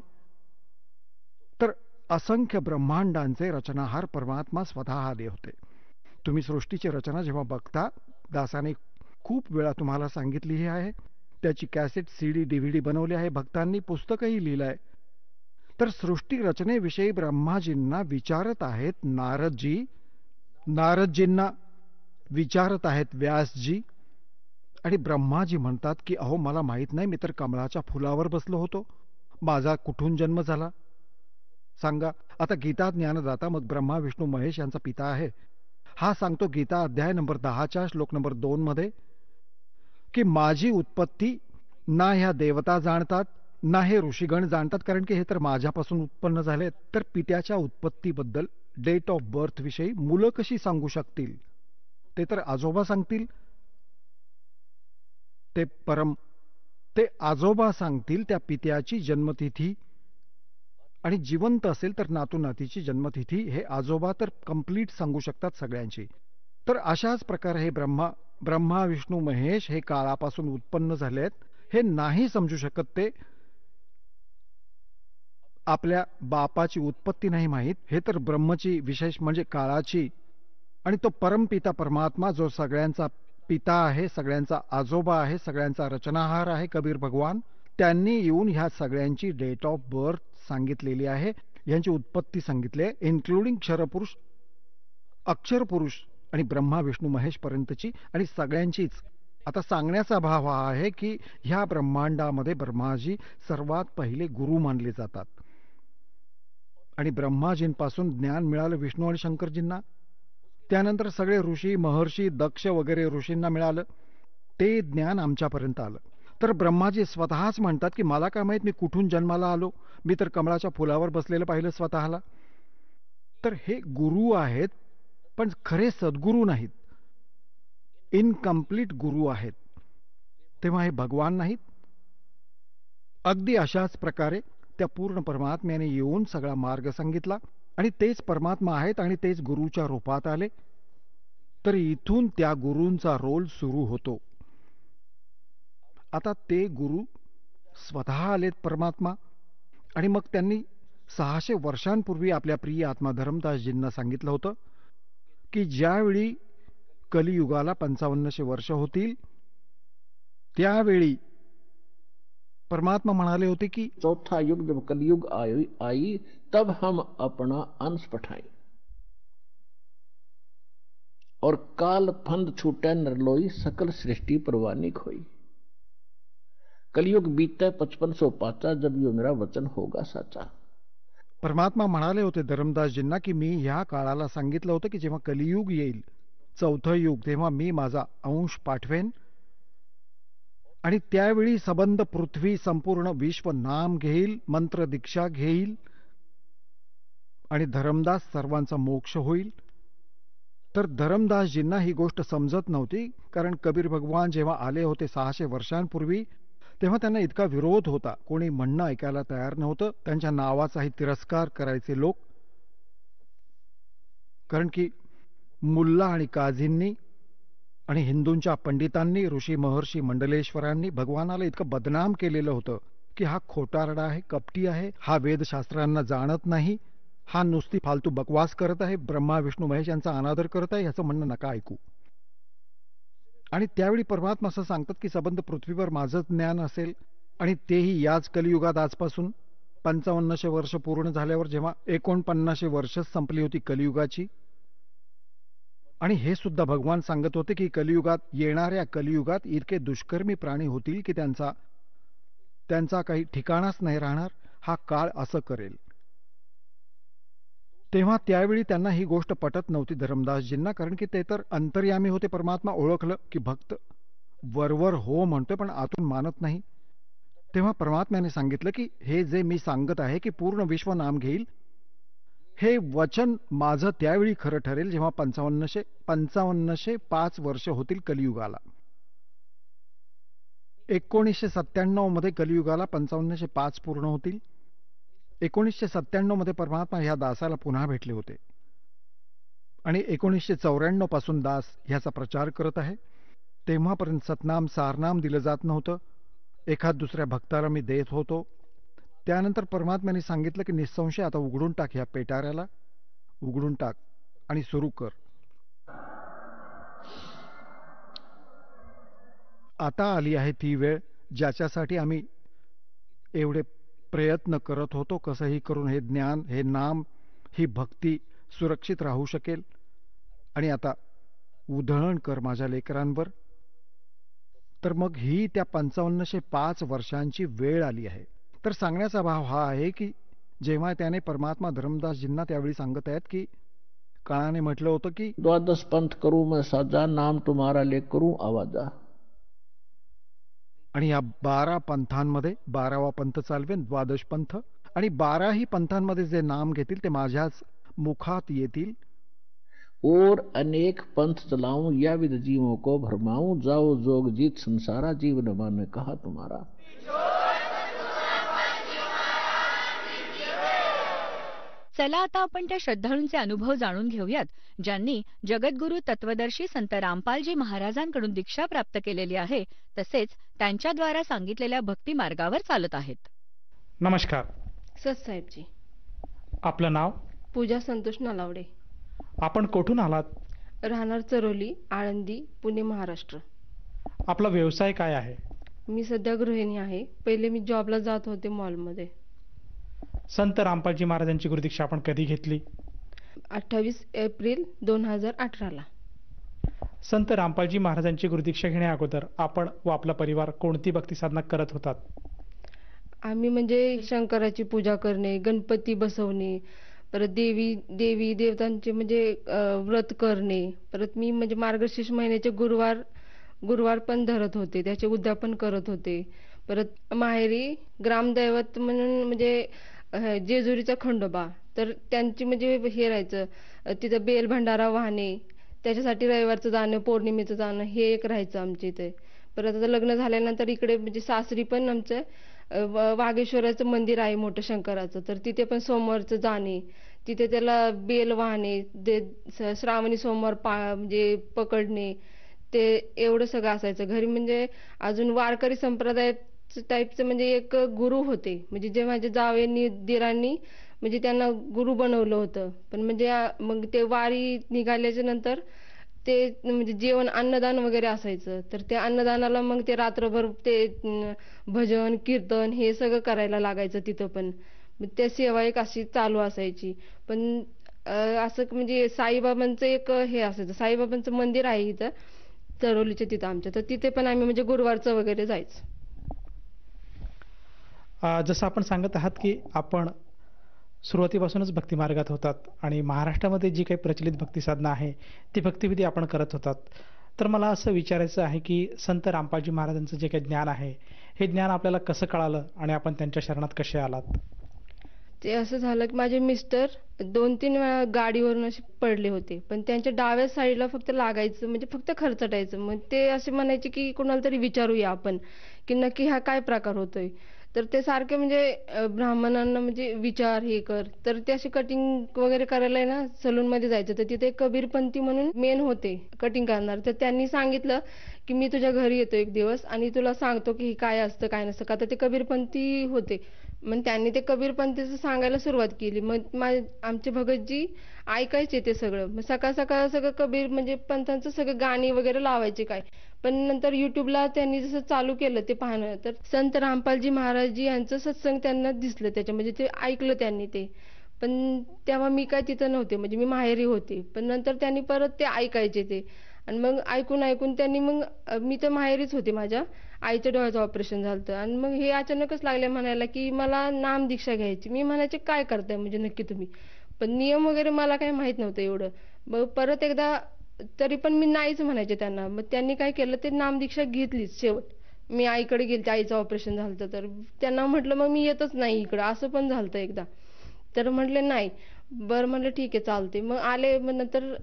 तर असंख्य ब्रह्मांडांचे रचनाहार परमात्मा स्वतः दे होते. तुम्ही सृष्टीची रचना जेव्हा बघता, दासाने खूप वेळा तुम्हाला सांगितली आहे, त्याची कॅसेट, सीडी, डीव्हीडी बनवली आहे, भक्तांनी पुस्तकही लिहिलंय. तर सृष्टी रचनेविषयी ब्रह्माजींना विचारत आहेत नारदजी, नारदजींना विचारत आहेत व्यासजी, आणि ब्रह्माजी म्हणतात की अहो मला माहित नाही, मी तर कमळाच्या फुलावर बसलो होतो, माझा कुठून जन्म झाला सांगा. आता गीता ज्ञानदाता मग ब्रह्मा विष्णू महेश यांचा पिता आहे. हा सांगतो गीता अध्याय नंबर 10 श्लोक नंबर 2 मध्ये की माझी उत्पत्ती ना ह्या देवता जाणतात ना हे ऋषीगण जाणतात, कारण की हे तर माझ्यापासून उत्पन्न झाले. तर पित्याच्या उत्पत्तीबद्दल, डेट ऑफ बर्थ विषयी मुलं कशी सांगू शकतील? ते तर आजोबा सांगतील. ते आजोबा सांगतील त्या पित्याची जन्मतिथी, आणि जिवंत असेल तर नातू नातीची जन्मतिथी हे आजोबा तर कंप्लीट सांगू शकतात सगळ्यांची. तर अशाच प्रकारे हे ब्रह्मा विष्णू महेश हे काळापासून उत्पन्न झालेत, हे नाही समजू शकत. ते आपल्या बापाची उत्पत्ती नाही माहीत, हे तर ब्रह्मची विशेष म्हणजे काळाची. आणि तो परमपिता परमात्मा जो सगळ्यांचा पिता आहे, सगळ्यांचा आजोबा आहे, सगळ्यांचा रचनाहार आहे, कबीर भगवान, त्यांनी येऊन ह्या सगळ्यांची डेट ऑफ बर्थ सांगितलेली आहे. यांची उत्पत्ती सांगितली, इन्क्लुडिंग क्षरपुरुष, अक्षर पुरुष आणि ब्रह्मा विष्णू महेश पर्यंतची आणि सगळ्यांचीच. आता सांगण्याचा भाव हा आहे की ह्या ब्रह्मांडामध्ये ब्रह्माजी सर्वात पहिले गुरु मानले जातात आणि ब्रह्माजींपासून ज्ञान मिळालं विष्णू आणि शंकरजींना. त्यानंतर सगळे ऋषी महर्षी दक्ष वगैरे ऋषींना मिळालं, ते ज्ञान आमच्यापर्यंत आलं. तर ब्रह्माजी स्वतःच म्हणतात की मला काय माहित मी कुठून जन्माला आलो, मी तर कमळाच्या फुलावर बसलेलं पाहिलं स्वतःला. तर हे गुरु आहेत पण खरे सद्गुरू नाहीत, इनकम्प्लीट गुरु आहेत. तेव्हा हे भगवान नाहीत. अगदी अशाच प्रकारे त्या पूर्ण परमात्म्याने येऊन सगळा मार्ग सांगितला आणि तेच परमात्मा आहेत आणि तेच गुरुच्या रूपात आले. तर इथून त्या गुरूंचा रोल सुरू होतो. आता ते गुरु स्वतः आलेत परमात्मा आणि मग त्यांनी 600 वर्षांपूर्वी आपल्या प्रिय आत्मा धर्मदासजींना सांगितलं होतं की ज्यावेळी कलियुगाला 5500 वर्ष होतील त्यावेळी परमात्मा म्हणाले होते की चौथा युग जब कलयुग आई तब हम अपना अंश पठाए और काल फंद छूटे नरलोई सकल सृष्टि परवानिक होई. कलयुग बीते 5500 पाचा जब यो मेरा वचन होगा साचा. परमात्मा म्हणाले होते धर्मदासजींना की मी ह्या काळाला सांगितलं होतं की जेव्हा कलियुग येईल, चौथं युग, तेव्हा मी माझा अंश पाठवेन आणि त्यावेळी सबंध पृथ्वी संपूर्ण विश्व नाम घेईल, मंत्र दीक्षा घेईल आणि धर्मदास सर्वांचा मोक्ष होईल. तर धर्मदासजींना ही गोष्ट समजत नव्हती, कारण कबीर भगवान जेव्हा आले होते 600 वर्षांपूर्वी तेव्हा त्यांना इतका विरोध होता, कोणी म्हणणं ऐकायला तयार नव्हतं. त्यांच्या नावाचाही तिरस्कार करायचे लोक, कारण की मुल्ला आणि काझींनी आणि हिंदूंच्या पंडितांनी, ऋषी महर्षी मंडलेश्वरांनी भगवानाला इतकं बदनाम केलेलं होतं की हा खोटारडा आहे, कपटी आहे, हा वेदशास्त्रांना जाणत नाही, हा नुसती फालतू बकवास करत आहे, ब्रह्मा विष्णू महेश यांचा अनादर करत आहे, ह्याचं म्हणणं नका ऐकू. आणि त्यावेळी परमात्मा असं सांगतात की सबंध पृथ्वीवर माझं ज्ञान असेल आणि तेही याच कलियुगात. आजपासून 5500 वर्ष पूर्ण झाल्यावर जेव्हा 49 वर्षच संपली होती कलियुगाची. आणि हे सुद्धा भगवान सांगत होते की कलियुगात, येणाऱ्या कलियुगात इतके दुष्कर्मी प्राणी होतील की त्यांचा काही ठिकाणाच नाही राहणार, हा काळ असं करेल. तेव्हा त्यावेळी त्यांना ही गोष्ट पटत नव्हती धर्मदासजींना, कारण की ते तर अंतर्यामी होते. परमात्मा ओळखलं की भक्त वरवर हो म्हणतोय पण आतून मानत नाही. तेव्हा परमात्म्याने सांगितलं की हे जे मी सांगत आहे की पूर्ण विश्व नाम घेईल, हे वचन माझं त्यावेळी खरं ठरेल जेव्हा 5505 वर्ष होतील कलियुगाला. 1997 मध्ये कलियुगाला 5505 पूर्ण होतील. 1997 मध्ये परमात्मा ह्या दासाला पुन्हा भेटले होते आणि 1994 पासून दास ह्याचा प्रचार करत आहे. तेव्हापर्यंत सतनाम सारनाम दिलं जात नव्हतं, एखाद दुसऱ्या भक्ताला मी देत होतो. त्यानंतर परमात्म्याने सांगितलं की निसंशय आता उघडून टाक, ह्या पेटाऱ्याला उघडून टाक आणि सुरू कर. आता आली आहे ती वेळ ज्याच्यासाठी आम्ही एवढे प्रयत्न करत होतो, कसंही करून हे ज्ञान, हे नाम, ही भक्ती सुरक्षित राहू शकेल. आणि आता उधळण कर माझ्या लेकरांवर. तर मग ही त्या 5505 वर्षांची वेळ आली आहे. तर सांगण्याचा भाव हा आहे की जेव्हा त्याने परमात्मा धर्मदासजींना त्यावेळी सांगत आहेत की काळाने म्हटलं होतं की 12 पंथ करू मैं साजा, नाम तुम्हारा ले करू आवाजा. आणि या 12 पंथांमध्ये 12वा पंथ चालवेन, 12 पंथ, आणि 12ही पंथांमध्ये जे नाम घेतील ते माझ्याच मुखात येतील. और अनेक पंथ चलाऊं या विध जीवों को भरमाऊं, जाओ जोग जीत संसारा, जीवन मान कहा तुम्हारा. चला आता आपण त्या श्रद्धाळूंचे अनुभव जाणून घेऊयात, ज्यांनी जगद्गुरू तत्वदर्शी संत रामपालजी महाराजांकडून दीक्षा प्राप्त केलेली आहे, तसेच त्यांच्याद्वारा सांगितलेल्या भक्ती मार्गावर चालत आहेत. नमस्कार. सतसाहेबजी. आपलं नाव? पूजा संतोष नलावडे. आपण कुठून आलात? राहणार चरोली, आळंदी, पुणे, महाराष्ट्र. आपला व्यवसाय काय आहे? मी सध्या गृहिणी आहे. पहिले मी जॉबला जात होते मॉलमध्ये. संत रामपालजी महाराजांची गुरुदीक्षा आपण कधी घेतली? 28 एप्रिल 2018ला. संत रामपालजी महाराजांची गुरुदीक्षा घेण्या अगोदर आपण व आपला परिवार कोणती भक्ती साधना करत होतात? आम्ही म्हणजे शंकराची पूजा करणे, गणपती बसवणे, परत देवी देवतांचे म्हणजे व्रत करणे. परत मी म्हणजे मार्गशीर्ष महिन्याचे गुरुवार पण धरत होते, त्याचे उद्यापन करत होते. परत माहेरी ग्रामदैवत म्हणून म्हणजे जेजुरीचा खंडोबा, तर त्यांची म्हणजे हे राहायचं, तिथं बेल भंडारा वाहणे, त्याच्यासाठी रविवारचं जाणं, पौर्णिमेचं जाणं हे एक राहायचं आमच्या इथे. परत आता लग्न झाल्यानंतर इकडे म्हणजे सासरी पण आमचं वाघेश्वराचं मंदिर आहे मोठं शंकराचं, तर तिथे पण सोमवारचं जाणे, तिथे त्याला बेल वाहणे, श्रावणी सोमवार म्हणजे पकडणे, ते एवढं सगळं असायचं घरी. म्हणजे अजून वारकरी संप्रदाय टाईपचे म्हणजे एक गुरु होते, म्हणजे जे माझ्या जावेंनी दिरांनी म्हणजे त्यांना गुरु बनवलं होतं. पण म्हणजे मग ते वारी निघाल्याच्या नंतर ते म्हणजे जेवण अन्नदान वगैरे असायचं, तर त्या अन्नदानाला मग ते रात्रभर ते भजन कीर्तन हे सगळं करायला लागायचं तिथं पण. त्या सेवा एक अशी चालू असायची. पण असं म्हणजे साईबाबांचं एक हे असायचं, साईबाबांचं मंदिर आहे इथं चरोलीच्या तिथं आमच्या, तर तिथे पण आम्ही म्हणजे गुरुवारचं वगैरे जायचं. जसं आपण सांगत आहात की आपण सुरुवातीपासूनच भक्ती मार्गात होतात आणि महाराष्ट्रामध्ये जी काही प्रचलित भक्ती साधना आहे ती भक्तिविधी आपण करत होतात. तर मला असं विचारायचं आहे की संत रामपालजी महाराजांचं जे काही ज्ञान आहे हे ज्ञान आपल्याला कसं कळालं आणि आपण त्यांच्या शरणात कसे आलात? ते असं झालं की माझे मिस्टर 2-3 वेळा गाडीवरून असे पडले होते, पण त्यांच्या डाव्या साईडला फक्त लागायचं, म्हणजे फक्त खरचटायचं. मग ते असे म्हणायचे की कोणाला तरी विचारूया आपण की नक्की हा काय प्रकार होतोय. तर ते सारखे म्हणजे ब्राह्मणांना म्हणजे विचार हे कर, तर ते असे कटिंग वगैरे करायला आहे ना सलूनमध्ये जायचं, तर तिथे कबीरपंथी म्हणून मेन होते कटिंग करणार, तर त्यांनी सांगितलं की मी तुझ्या घरी येतो एक दिवस आणि तुला सांगतो की काय असतं काय नसतं, का तर ते कबीरपंथी होते. मग त्यांनी ते कबीरपंथीचं सांगायला सुरुवात केली. मग आमचे भगतजी ऐकायचे ते सगळं. मग सकाळ सकाळ सगळं कबीर म्हणजे पंथांचं सगळं गाणी वगैरे लावायचे काय. पण नंतर युट्यूबला त्यांनी जसं चालू केलं ते पाहणं, तर संत रामपालजी महाराजजी यांचं सत्संग त्यांना दिसलं त्याच्या, म्हणजे ते ऐकलं त्यांनी ते. पण तेव्हा मी काय तिथं नव्हते, म्हणजे मी माहेरी होते. पण नंतर त्यांनी परत ते ऐकायचे ते, आणि मग ऐकून त्यांनी मग मी तर माहेरीच होते, माझ्या आईच्या डोळ्याचं ऑपरेशन झालं. आणि मग हे अचानकच लागले म्हणायला की मला नाम दीक्षा घ्यायची. मी म्हणायचे काय करताय म्हणजे नक्की तुम्ही, पण नियम वगैरे मला काही माहित नव्हतं एवढं. मग परत एकदा तरी पण मी नाहीच म्हणायचे त्यांना. मग त्यांनी काय केलं, ते नामदीक्षा घेतलीच शेवट. मी आईकडे गेले, आईचं ऑपरेशन झालं, तर त्यांना म्हटलं मग मी येतच नाही इकडं, असं पण झालं एकदा. तर म्हटले नाही. बरं म्हटलं ठीक आहे चालते. मग आले. मग नंतर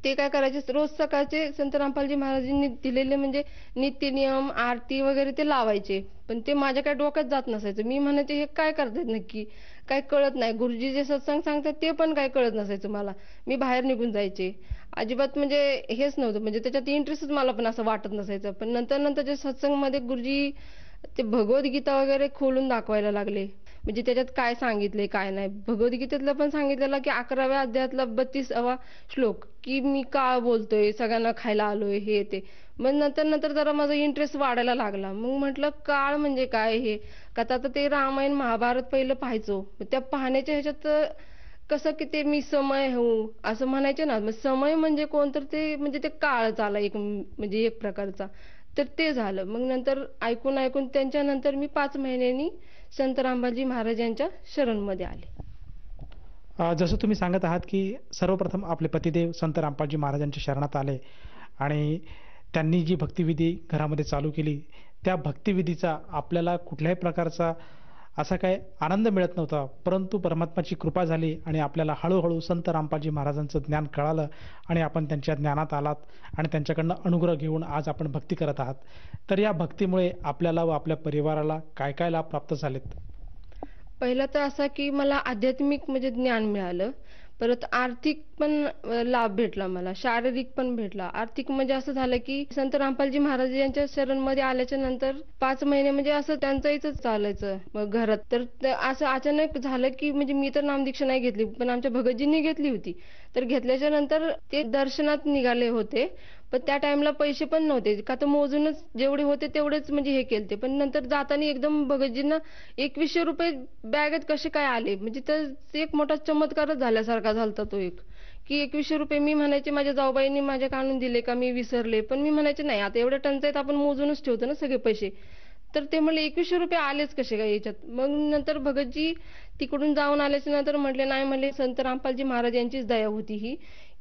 ते काय करायचे, रोज सकाळचे संत रामपालजी महाराजांनी दिलेले म्हणजे नित्य नियम आरती वगैरे ते लावायचे, पण ते माझ्या काय डोक्यात जात नसायचं. मी म्हणायचे हे काय करतात नक्की, काय कळत नाही. गुरुजी जे सत्संग सांगतात ते पण काय कळत नसायचं मला. मी बाहेर निघून जायचे, अजिबात म्हणजे हेच नव्हतं, म्हणजे त्याच्यात इंटरेस्टच मला पण असं वाटत नसायचं. पण नंतर जे सत्संगमध्ये गुरुजी ते भगवद्गीता वगैरे खोलून दाखवायला लागले, म्हणजे त्याच्यात काय सांगितले काय नाही. भगवद्गीतेतलं पण सांगितलेलं की 11व्या अध्यायातला 32वा श्लोक की मी का बोलतोय, सगळ्यांना खायला आलोय, हे ते. मग नंतर जरा माझा इंटरेस्ट वाढायला लागला. मग म्हटलं काळ म्हणजे काय हे, का आता ते रामायण महाभारत पहिलं पाहायचो, त्या पाहण्याच्या ह्याच्यात कसं की ते मी समय होऊ असं म्हणायचे ना. मग समय म्हणजे कोण, तर ते म्हणजे ते काळच आला एक, म्हणजे एक प्रकारचा. तर ते झालं. मग नंतर ऐकून त्यांच्यानंतर मी 5 महिन्यांनी संत रामपालजी महाराज यांच्या शरणमध्ये आले. जसं तुम्ही सांगत आहात की सर्वप्रथम आपले पतिदेव संत रामपालजी महाराजांच्या शरणात आले आणि त्यांनी जी भक्तिविधी घरामध्ये चालू केली, त्या भक्तिविधीचा आपल्याला कुठल्याही प्रकारचा असा काय आनंद मिळत नव्हता, परंतु परमात्माची कृपा झाली आणि आपल्याला हळूहळू संत रामपालजी महाराजांचं ज्ञान कळालं आणि आपण त्यांच्या ज्ञानात आलात आणि त्यांच्याकडनं अनुग्रह घेऊन आज आपण भक्ती करत आहात. तर या भक्तीमुळे आपल्याला व आपल्या परिवाराला काय काय लाभ प्राप्त झालेत? पहिला तर असा की मला आध्यात्मिक म्हणजे ज्ञान मिळालं, परत आर्थिक पण लाभ भेटला मला, शारीरिक पण भेटला. आर्थिक म्हणजे असं झालं की संत रामपालजी महाराज यांच्या शरणमध्ये आल्याच्या नंतर 5 महिने म्हणजे असं त्यांचं इथंच चालायचं मग घरात. तर असं अचानक झालं की म्हणजे मी तर नामदीक्षा नाही घेतली, पण आमच्या भगतजींनी घेतली होती. तर घेतल्याच्या नंतर ते दर्शनात निघाले होते, पण त्या टाइमला पैसे पण नव्हते, का तर मोजूनच जेवढे होते तेवढेच म्हणजे हे केलते. पण नंतर जाताना एकदम भगतजींना 2100 रुपये बॅगेत कसे काय आले, म्हणजे तर एक मोठा चमत्कारच झाल्यासारखा झालता तो एक, की 2100 रुपये. मी म्हणायचे माझ्या जाऊबाईंनी माझ्या आणून दिले का, मी विसरले. पण मी म्हणायचे नाही, आता एवढ्या टंचाईत आपण मोजूनच ठेवतो ना सगळे पैसे. तर ते म्हणले 2100 रुपये आलेच कसे काय याच्यात. मग नंतर भगतजी तिकडून जाऊन आल्याच्या नंतर म्हटले नाही, म्हणले संत रामपालजी महाराज यांचीच दया होती ही,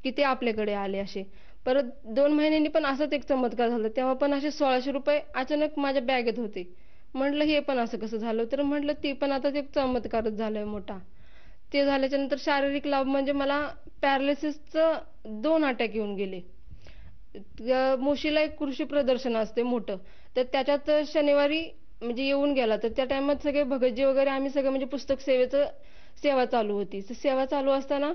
की ते आपल्याकडे आले असे. परत 2 महिन्यांनी पण असाच एक चमत्कार झाला. तेव्हा पण असे 1600 रुपये अचानक माझ्या बॅगेत होते. म्हटलं हे पण असं कसं झालं, तर म्हटलं ते पण आता एक चमत्कारच झालाय मोठा. ते झाल्याच्या नंतर शारीरिक लाभ म्हणजे मला पॅरालिसिसचं 2 अटॅक येऊन गेले. मुशीला एक कृषी प्रदर्शन असते मोठं, तर त्याच्यात शनिवारी म्हणजे येऊन गेला. तर त्या टायमात सगळे भगतजी वगैरे आम्ही सगळे म्हणजे पुस्तक सेवा चालू होती. तर सेवा चालू असताना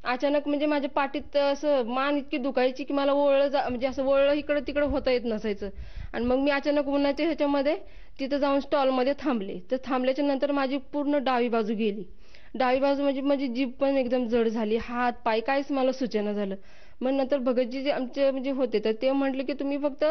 अचानक म्हणजे माझ्या पाठीत असं मान इतकी दुखायची की मला म्हणजे असं वळलं इकडं तिकडं होता येत नसायचं. आणि मग मी अचानक उन्हाच्या ह्याच्यामध्ये तिथं जाऊन स्टॉलमध्ये थांबले. तर थांबल्याच्या नंतर माझी पूर्ण डावी बाजू गेली. डावी बाजू म्हणजे माझी जीभ पण एकदम जड झाली, हात पाय काहीच मला सुचेना झालं. मग नंतर भगतजी जे आमचे म्हणजे होते, तर ते म्हटले की तुम्ही फक्त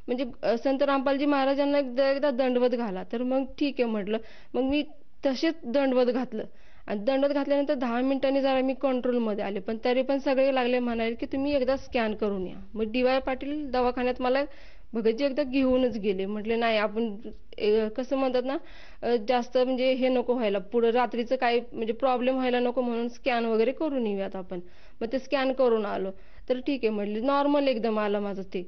म्हणजे संत रामपालजी महाराजांना एकदा दंडवत घाला. तर मग ठीक आहे म्हटलं. मग मी तसेच दंडवत घातलं आणि दंडवत घातल्यानंतर 10 मिनिटांनी जरा मी कंट्रोलमध्ये आले. पण तरी पण सगळे लागले म्हणाले की तुम्ही एकदा स्कॅन करून या. मग डी वाय पाटील दवाखान्यात मला भगतजी एकदा घेऊनच गेले. म्हटले नाही आपण कसं म्हणतात ना, जास्त म्हणजे हे नको व्हायला, पुढे रात्रीचं काय म्हणजे प्रॉब्लेम व्हायला नको, म्हणून स्कॅन वगैरे करून येऊयात आपण. मग ते स्कॅन करून आलो. तर ठीक आहे म्हटले, नॉर्मल एकदम आलं माझं ते.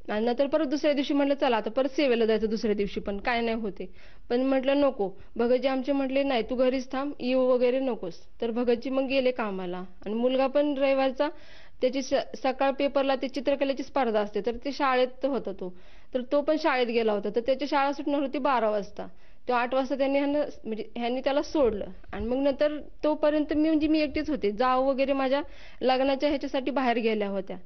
आणि नंतर परत दुसऱ्या दिवशी म्हटलं चला आता परत सेवेला जायचं दुसऱ्या दिवशी, पण काय नाही होते. पण म्हटलं नको. भगतजी आमचे म्हटले नाही तू घरीच थांब, येऊ वगैरे नकोस. तर भगतजी मग गेले कामाला. आणि मुलगा पण रविवारचा त्याची सकाळ पेपरला ते चित्रकलेची स्पर्धा असते, तर ते शाळेत होता तो. तर तो पण शाळेत गेला होता. तर त्याची शाळा सुटणार होती 12 वाजता. तो 8 वाजता त्यांनी ह्यांनी त्याला सोडलं. आणि मग नंतर तोपर्यंत मी एकटीच होते. जाव वगैरे माझ्या लग्नाच्या ह्याच्यासाठी बाहेर गेल्या होत्या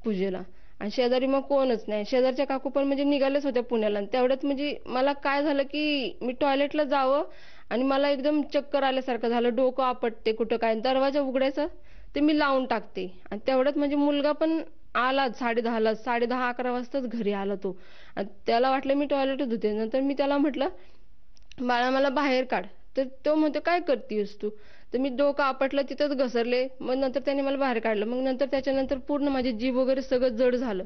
पूजेला. आणि शेजारी मग कोणच नाही. शेजारच्या काकू पण म्हणजे निघाल्याच होत्या पुण्याला. आणि तेवढ्यात म्हणजे मला काय झालं की मी टॉयलेटला जावं आणि मला एकदम चक्कर आल्यासारखं झालं, डोकं आपटते कुठं काय. दरवाजा उघडायचा ते मी लावून टाकते. आणि तेवढ्यात म्हणजे मुलगा पण आला 10:30ला, 10:30-11 वाजताच घरी आला तो. आणि त्याला वाटलं मी टॉयलेटच धुते. नंतर मी त्याला म्हटलं बाळा मला बाहेर काढ. तर तो म्हणतो काय करतेस तू. तर मी डोकं आपटलं, तिथंच घसरले. मग नंतर त्याने मला बाहेर काढलं. मग नंतर त्याच्यानंतर पूर्ण माझी जीभ वगैरे सगळं जड झालं.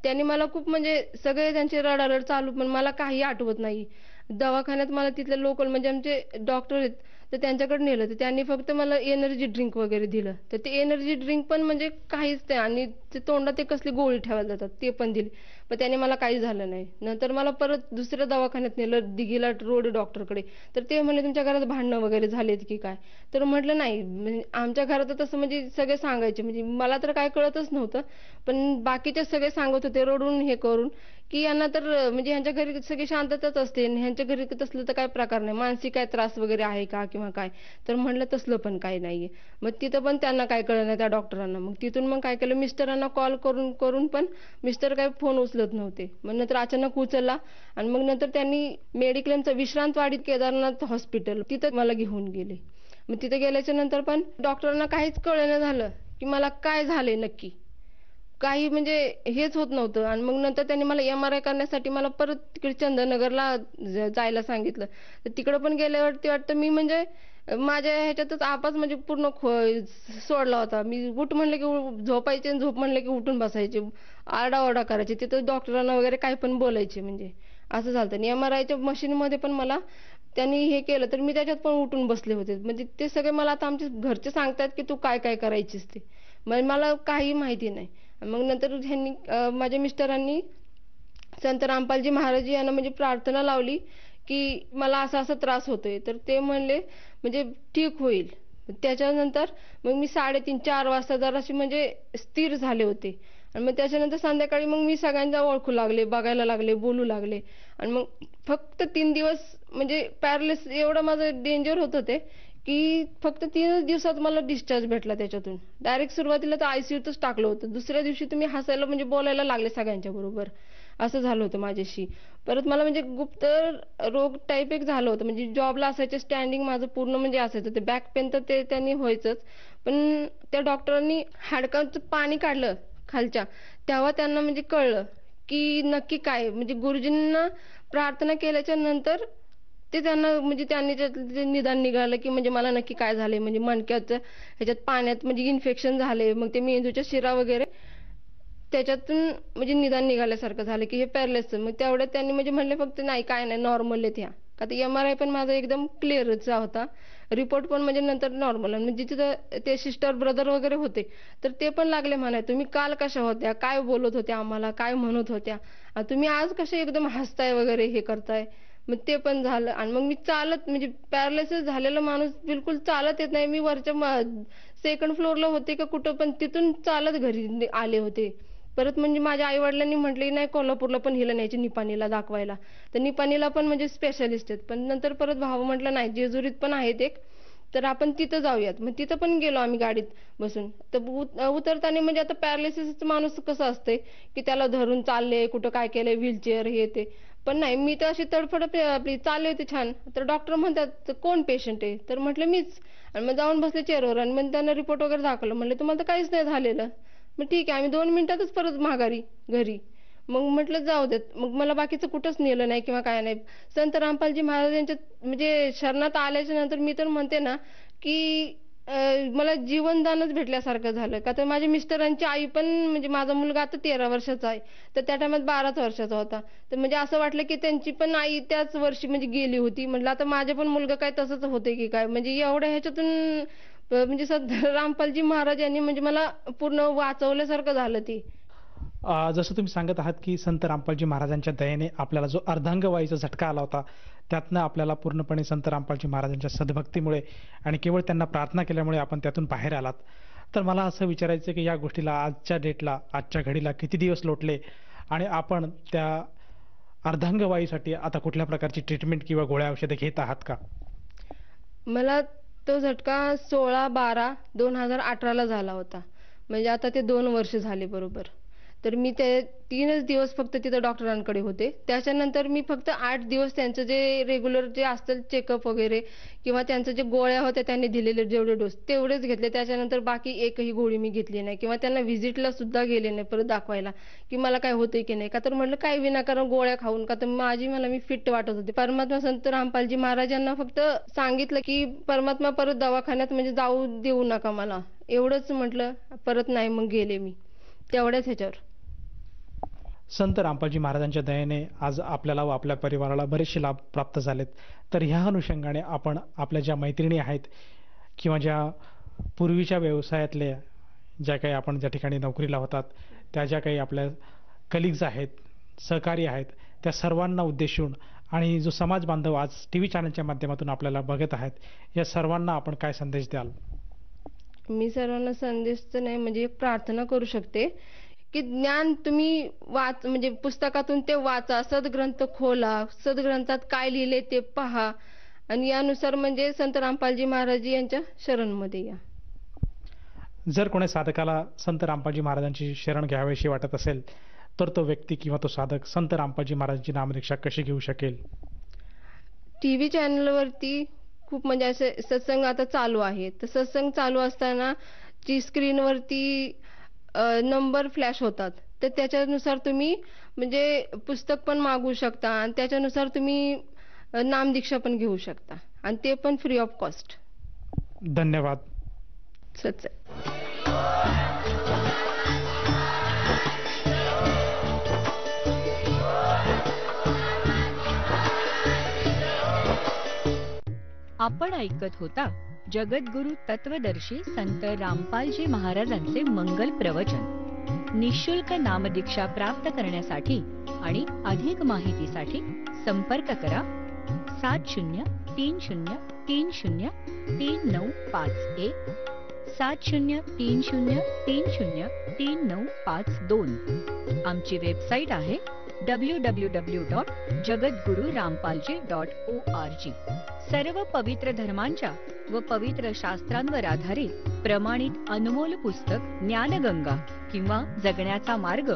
त्यांनी मला खूप म्हणजे सगळे त्यांची रडारड चालू, पण मला काही आठवत नाही. दवाखान्यात मला तिथले लोकल म्हणजे आमचे डॉक्टर आहेत, तर त्यांच्याकडे नेलं. तर त्यांनी फक्त मला एनर्जी ड्रिंक वगैरे दिलं. तर ते एनर्जी ड्रिंक पण म्हणजे काहीच नाही. आणि ते तोंडात ते कसली गोळी ठेवायला जातात ते पण दिली, पण त्याने मला काही झालं नाही. नंतर मला परत दुसऱ्या दवाखान्यात नेलं, दिघीला रोड डॉक्टरकडे. तर ते म्हणले तुमच्या घरात भांडणं वगैरे झालेत की काय. तर म्हटलं नाही, म्हणजे आमच्या घरात तसं म्हणजे सगळे सांगायचे, म्हणजे मला तर काय कळतच नव्हतं. पण बाकीचे सगळे सांगत होते रडून हे करून की यांना तर म्हणजे ह्यांच्या घरी सगळी शांतताच असते, ह्यांच्या घरी तसलं तर काय प्रकार नाही, मानसिक काय त्रास वगैरे आहे का किंवा काय. तर म्हटलं तसलं पण काही नाहीये. मग तिथं पण त्यांना काय कळलं नाही त्या डॉक्टरांना. मग तिथून मग काय केलं, मिस्टरांना कॉल करून करून पण मिस्टर काय फोन उचलत नव्हते. मग नंतर अचानक उचलला आणि मग नंतर त्यांनी मेडिक्लेमचं विश्रांतवाडीत केदारनाथ हॉस्पिटल तिथं मला घेऊन गेले. मग तिथे गेल्याच्या नंतर पण डॉक्टरांना काहीच कळलं झालं की मला काय झालंय नक्की, काही म्हणजे हेच होत नव्हतं. आणि मग नंतर त्यांनी मला MRI करण्यासाठी मला परत तिकडे चंदननगरला जायला सांगितलं. तर तिकडे पण गेल्यावरती वाटतं मी म्हणजे माझ्या ह्याच्यातच आपाच म्हणजे पूर्ण सोडला होता. मी उठ म्हणलं की झोपायचे आणि झोप म्हणलं की उठून बसायचे, आरडाओरडा करायचे. तिथं डॉक्टरांना वगैरे काही पण बोलायचे, म्हणजे असं झालं. आणि MRIच्या मशीनमध्ये पण मला त्यांनी हे केलं तर मी त्याच्यात पण उठून बसले होते. म्हणजे ते सगळे मला आता आमचे घरचे सांगतात की तू काय काय करायचीस ते, म्हणजे मला काही माहिती नाही. मग नंतर ह्यांनी माझ्या मिस्टरांनी संत रामपालजी महाराज यांना म्हणजे प्रार्थना लावली की मला असा असा त्रास होतोय. तर ते म्हणले म्हणजे ठीक होईल. त्याच्यानंतर मग मी 3:30-4 वाजता जराशी म्हणजे स्थिर झाले होते. आणि मग त्याच्यानंतर संध्याकाळी मग मी सगळ्यांना ओळखू लागले, बघायला लागले, बोलू लागले. आणि मग फक्त 3 दिवस म्हणजे पॅरालिसिस एवढं माझं डेंजर होतं ते की फक्त 3च दिवसात मला डिस्चार्ज भेटला त्याच्यातून. डायरेक्ट सुरुवातीला तर ICUतच टाकलं होतं. दुसऱ्या दिवशी तुम्ही हसायला म्हणजे बोलायला लागले सगळ्यांच्या बरोबर, असं झालं होतं माझ्याशी. परत मला म्हणजे गुप्त रोग टाईप एक झालं होतं. म्हणजे जॉबला असायचे, स्टँडिंग माझं पूर्ण म्हणजे असायचं. ते बॅक पेन तर ते त्यांनी व्हायचंच. पण त्या डॉक्टरांनी हाडकाचं पाणी काढलं खालच्या, तेव्हा त्यांना म्हणजे कळलं की नक्की काय म्हणजे गुरुजींना प्रार्थना केल्याच्या नंतर ते त्यांना म्हणजे त्यांनी ते निदान निघालं की म्हणजे मला नक्की काय झालंय, म्हणजे मणक्याचं ह्याच्यात पाण्यात म्हणजे इन्फेक्शन झाले, मग ते मेंदूच्या शिरा वगैरे त्याच्यातून म्हणजे निदान निघाल्यासारखं झालं की हे पॅरालिसिस. मग तेवढ्यात त्यांनी म्हणजे म्हणले फक्त नाही काय नाही नॉर्मल आहेत ह्या. आता MRI पण माझा एकदम क्लिअरच होता, रिपोर्ट पण म्हणजे नंतर नॉर्मल. म्हणजे तिथं ते सिस्टर ब्रदर वगैरे होते तर ते पण लागले म्हणाय तुम्ही काल कशा होत्या, काय बोलत होत्या आम्हाला, काय म्हणत होत्या, तुम्ही आज कसे एकदम हसताय वगैरे हे करताय. मग ते पण झालं. आणि मग मी चालत म्हणजे पॅरालिसिस झालेला माणूस बिलकुल चालत येत नाही. मी वरच्या सेकंड फ्लोअरला होते का कुठं पण तिथून चालत घरी आले होते. परत म्हणजे माझ्या आई वडिलांनी म्हटले नाही कोल्हापूरला पण हिला न्यायची, निपाणीला दाखवायला. तर निपाणीला पण म्हणजे स्पेशालिस्ट आहेत. पण नंतर परत भाऊ म्हटलं नाही जेजुरीत पण आहेत एक, तर आपण तिथं जाऊयात. मग तिथं पण गेलो आम्ही गाडीत बसून. तर उतरताना म्हणजे आता पॅरालिसिसचा माणूस कसं असतंय की त्याला धरून चालले, कुठं काय केलंय, व्हीलचेअर हे ते. पण नाही, मी तर अशी तडफड आपली चालले होते छान. तर डॉक्टर म्हणतात कोण पेशंट आहे, तर म्हटलं मीच. आणि मग जाऊन बसले चेअरवर आणि मग त्यांना रिपोर्ट वगैरे दाखवलं. म्हणले तुम्हाला तर काहीच नाही झालेलं. मग ठीक आहे, आम्ही 2 मिनिटातच परत माघारी घरी. मग म्हटलं जाऊ देत. मग मला बाकीचं कुठंच नेलं नाही किंवा काय नाही. संत रामपालजी महाराज यांच्या म्हणजे शरणात आल्याच्या नंतर मी तर म्हणते ना की मला जीवनदानच भेटल्यासारखं झालं. का तर माझ्या मिस्टरांची आई पण म्हणजे माझा मुलगा आता 13 वर्षाचा आहे, तर त्या टायमात 12 वर्षाचा होता. तर म्हणजे असं वाटलं की त्यांची पण आई त्याच वर्षी म्हणजे गेली होती. म्हटलं आता माझे पण मुलगा काय तसंच होते की काय. म्हणजे एवढ्या ह्याच्यातून म्हणजे संत रामपालजी महाराज यांनी म्हणजे मला पूर्ण वाचवल्यासारखं झालं ते. जसं तुम्ही सांगत आहात की संत रामपालजी महाराजांच्या दयेने आपल्याला जो अर्धांगवायूचा झटका आला होता त्यातनं आपल्याला पूर्णपणे संत रामपालजी महाराजांच्या सद्भक्तीमुळे आणि केवळ त्यांना प्रार्थना केल्यामुळे आपण त्यातून बाहेर आलात. तर मला असं विचारायचं की या गोष्टीला आजच्या डेटला, आजच्या घडीला किती दिवस लोटले आणि आपण त्या अर्धांगवायूसाठी आता कुठल्या प्रकारची ट्रीटमेंट किंवा गोळ्या औषधे घेत आहात का? मला तो झटका 16/12/2018 झाला होता. म्हणजे आता ते 2 वर्ष झाले बरोबर. तर मी ते 3च दिवस फक्त तिथं डॉक्टरांकडे होते. त्याच्यानंतर मी फक्त 8 दिवस त्यांचं जे रेग्युलर जे असतं चेकअप वगैरे किंवा त्यांचं जे गोळ्या होत्या त्यांनी दिलेले जेवढे डोस तेवढेच घेतले. त्याच्यानंतर बाकी एकही गोळी मी घेतली नाही किंवा त्यांना व्हिजिटला सुद्धा गेले नाही परत दाखवायला की मला काय होतंय की नाही. का तर म्हटलं काय विनाकारण गोळ्या खाऊन, का तर मला मी फिट वाटत होते. परमात्मा संत रामपालजी महाराजांना फक्त सांगितलं की परमात्मा परत दवाखान्यात म्हणजे जाऊ देऊ नका मला, एवढंच म्हटलं. परत नाही मग गेले मी तेवढ्याच ह्याच्यावर. संत रामपालजी महाराजांच्या दयेने आज आपल्याला व आपल्या परिवाराला बरेचसे लाभ प्राप्त झालेत. तर ह्या अनुषंगाने आपण आपल्या ज्या मैत्रिणी आहेत किंवा ज्या पूर्वीच्या व्यवसायातल्या ज्या काही आपण ज्या ठिकाणी नोकरीला होतात त्या ज्या काही आपल्या कलिग्ज आहेत, सहकारी आहेत, त्या सर्वांना उद्देशून आणि जो समाज बांधव आज TV चॅनलच्या माध्यमातून आपल्याला बघत आहेत या सर्वांना आपण काय संदेश द्याल? मी सर्वांना संदेश तर नाही म्हणजे एक प्रार्थना करू शकते की ज्ञान तुम्ही म्हणजे पुस्तकातून ते वाचा, सद्ग्रंथ खोला, सद्ग्रंथात काय लिहिले ते पहा आणि यानुसार म्हणजे संत रामपालजी महाराज यांच्या शरणमध्ये या. जर कोणी साधकाला संत रामपालजी महाराजांची शरण घ्यावीशी वाटत असेल तर तो व्यक्ती किंवा तो साधक संत रामपालजी महाराजांची नामदीक्षा कशी घेऊ शकेल? TV चॅनलवरती खूप म्हणजे असे सत्संग आता चालू आहे. तर सत्संग चालू असताना जी स्क्रीनवरती नंबर फ्लॅश होतात तर त्याच्यानुसार तुम्ही म्हणजे पुस्तक पण मागवू शकता आणि त्याच्यानुसार तुम्ही नामदीक्षा पण घेऊ शकता आणि ते पण फ्री ऑफ कॉस्ट. धन्यवाद. सत्संग. आपण ऐकत होता जगद्गुरु तत्वदर्शी संत रामपालजी महाराजांचे मंगल प्रवचन. निःशुल्क नामदीक्षा प्राप्त करण्यासाठी आणि अधिक माहितीसाठी संपर्क करा 7030303951 7030303952. आमची वेबसाईट आहे www.jagadgururampalji.org. सर्व पवित्र धर्मांच्या व पवित्र शास्त्रांवर आधारित प्रमाणित अनमोल पुस्तक ज्ञानगंगा किंवा जगण्याचा मार्ग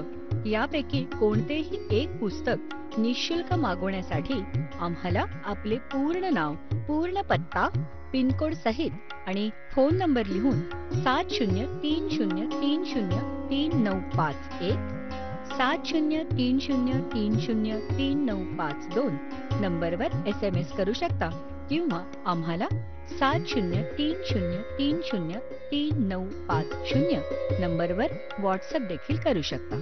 यापैकी कोणतेही एक पुस्तक निःशुल्क मागवण्यासाठी आम्हाला आपले पूर्ण नाव, पूर्ण पत्ता, पिनकोड सहित आणि फोन नंबर लिहून 7030303951 7030303952 नंबरवर SMS करू शकता किंवा आम्हाला 7030303950 नंबरवर व्हॉट्सअप देखील करू शकता.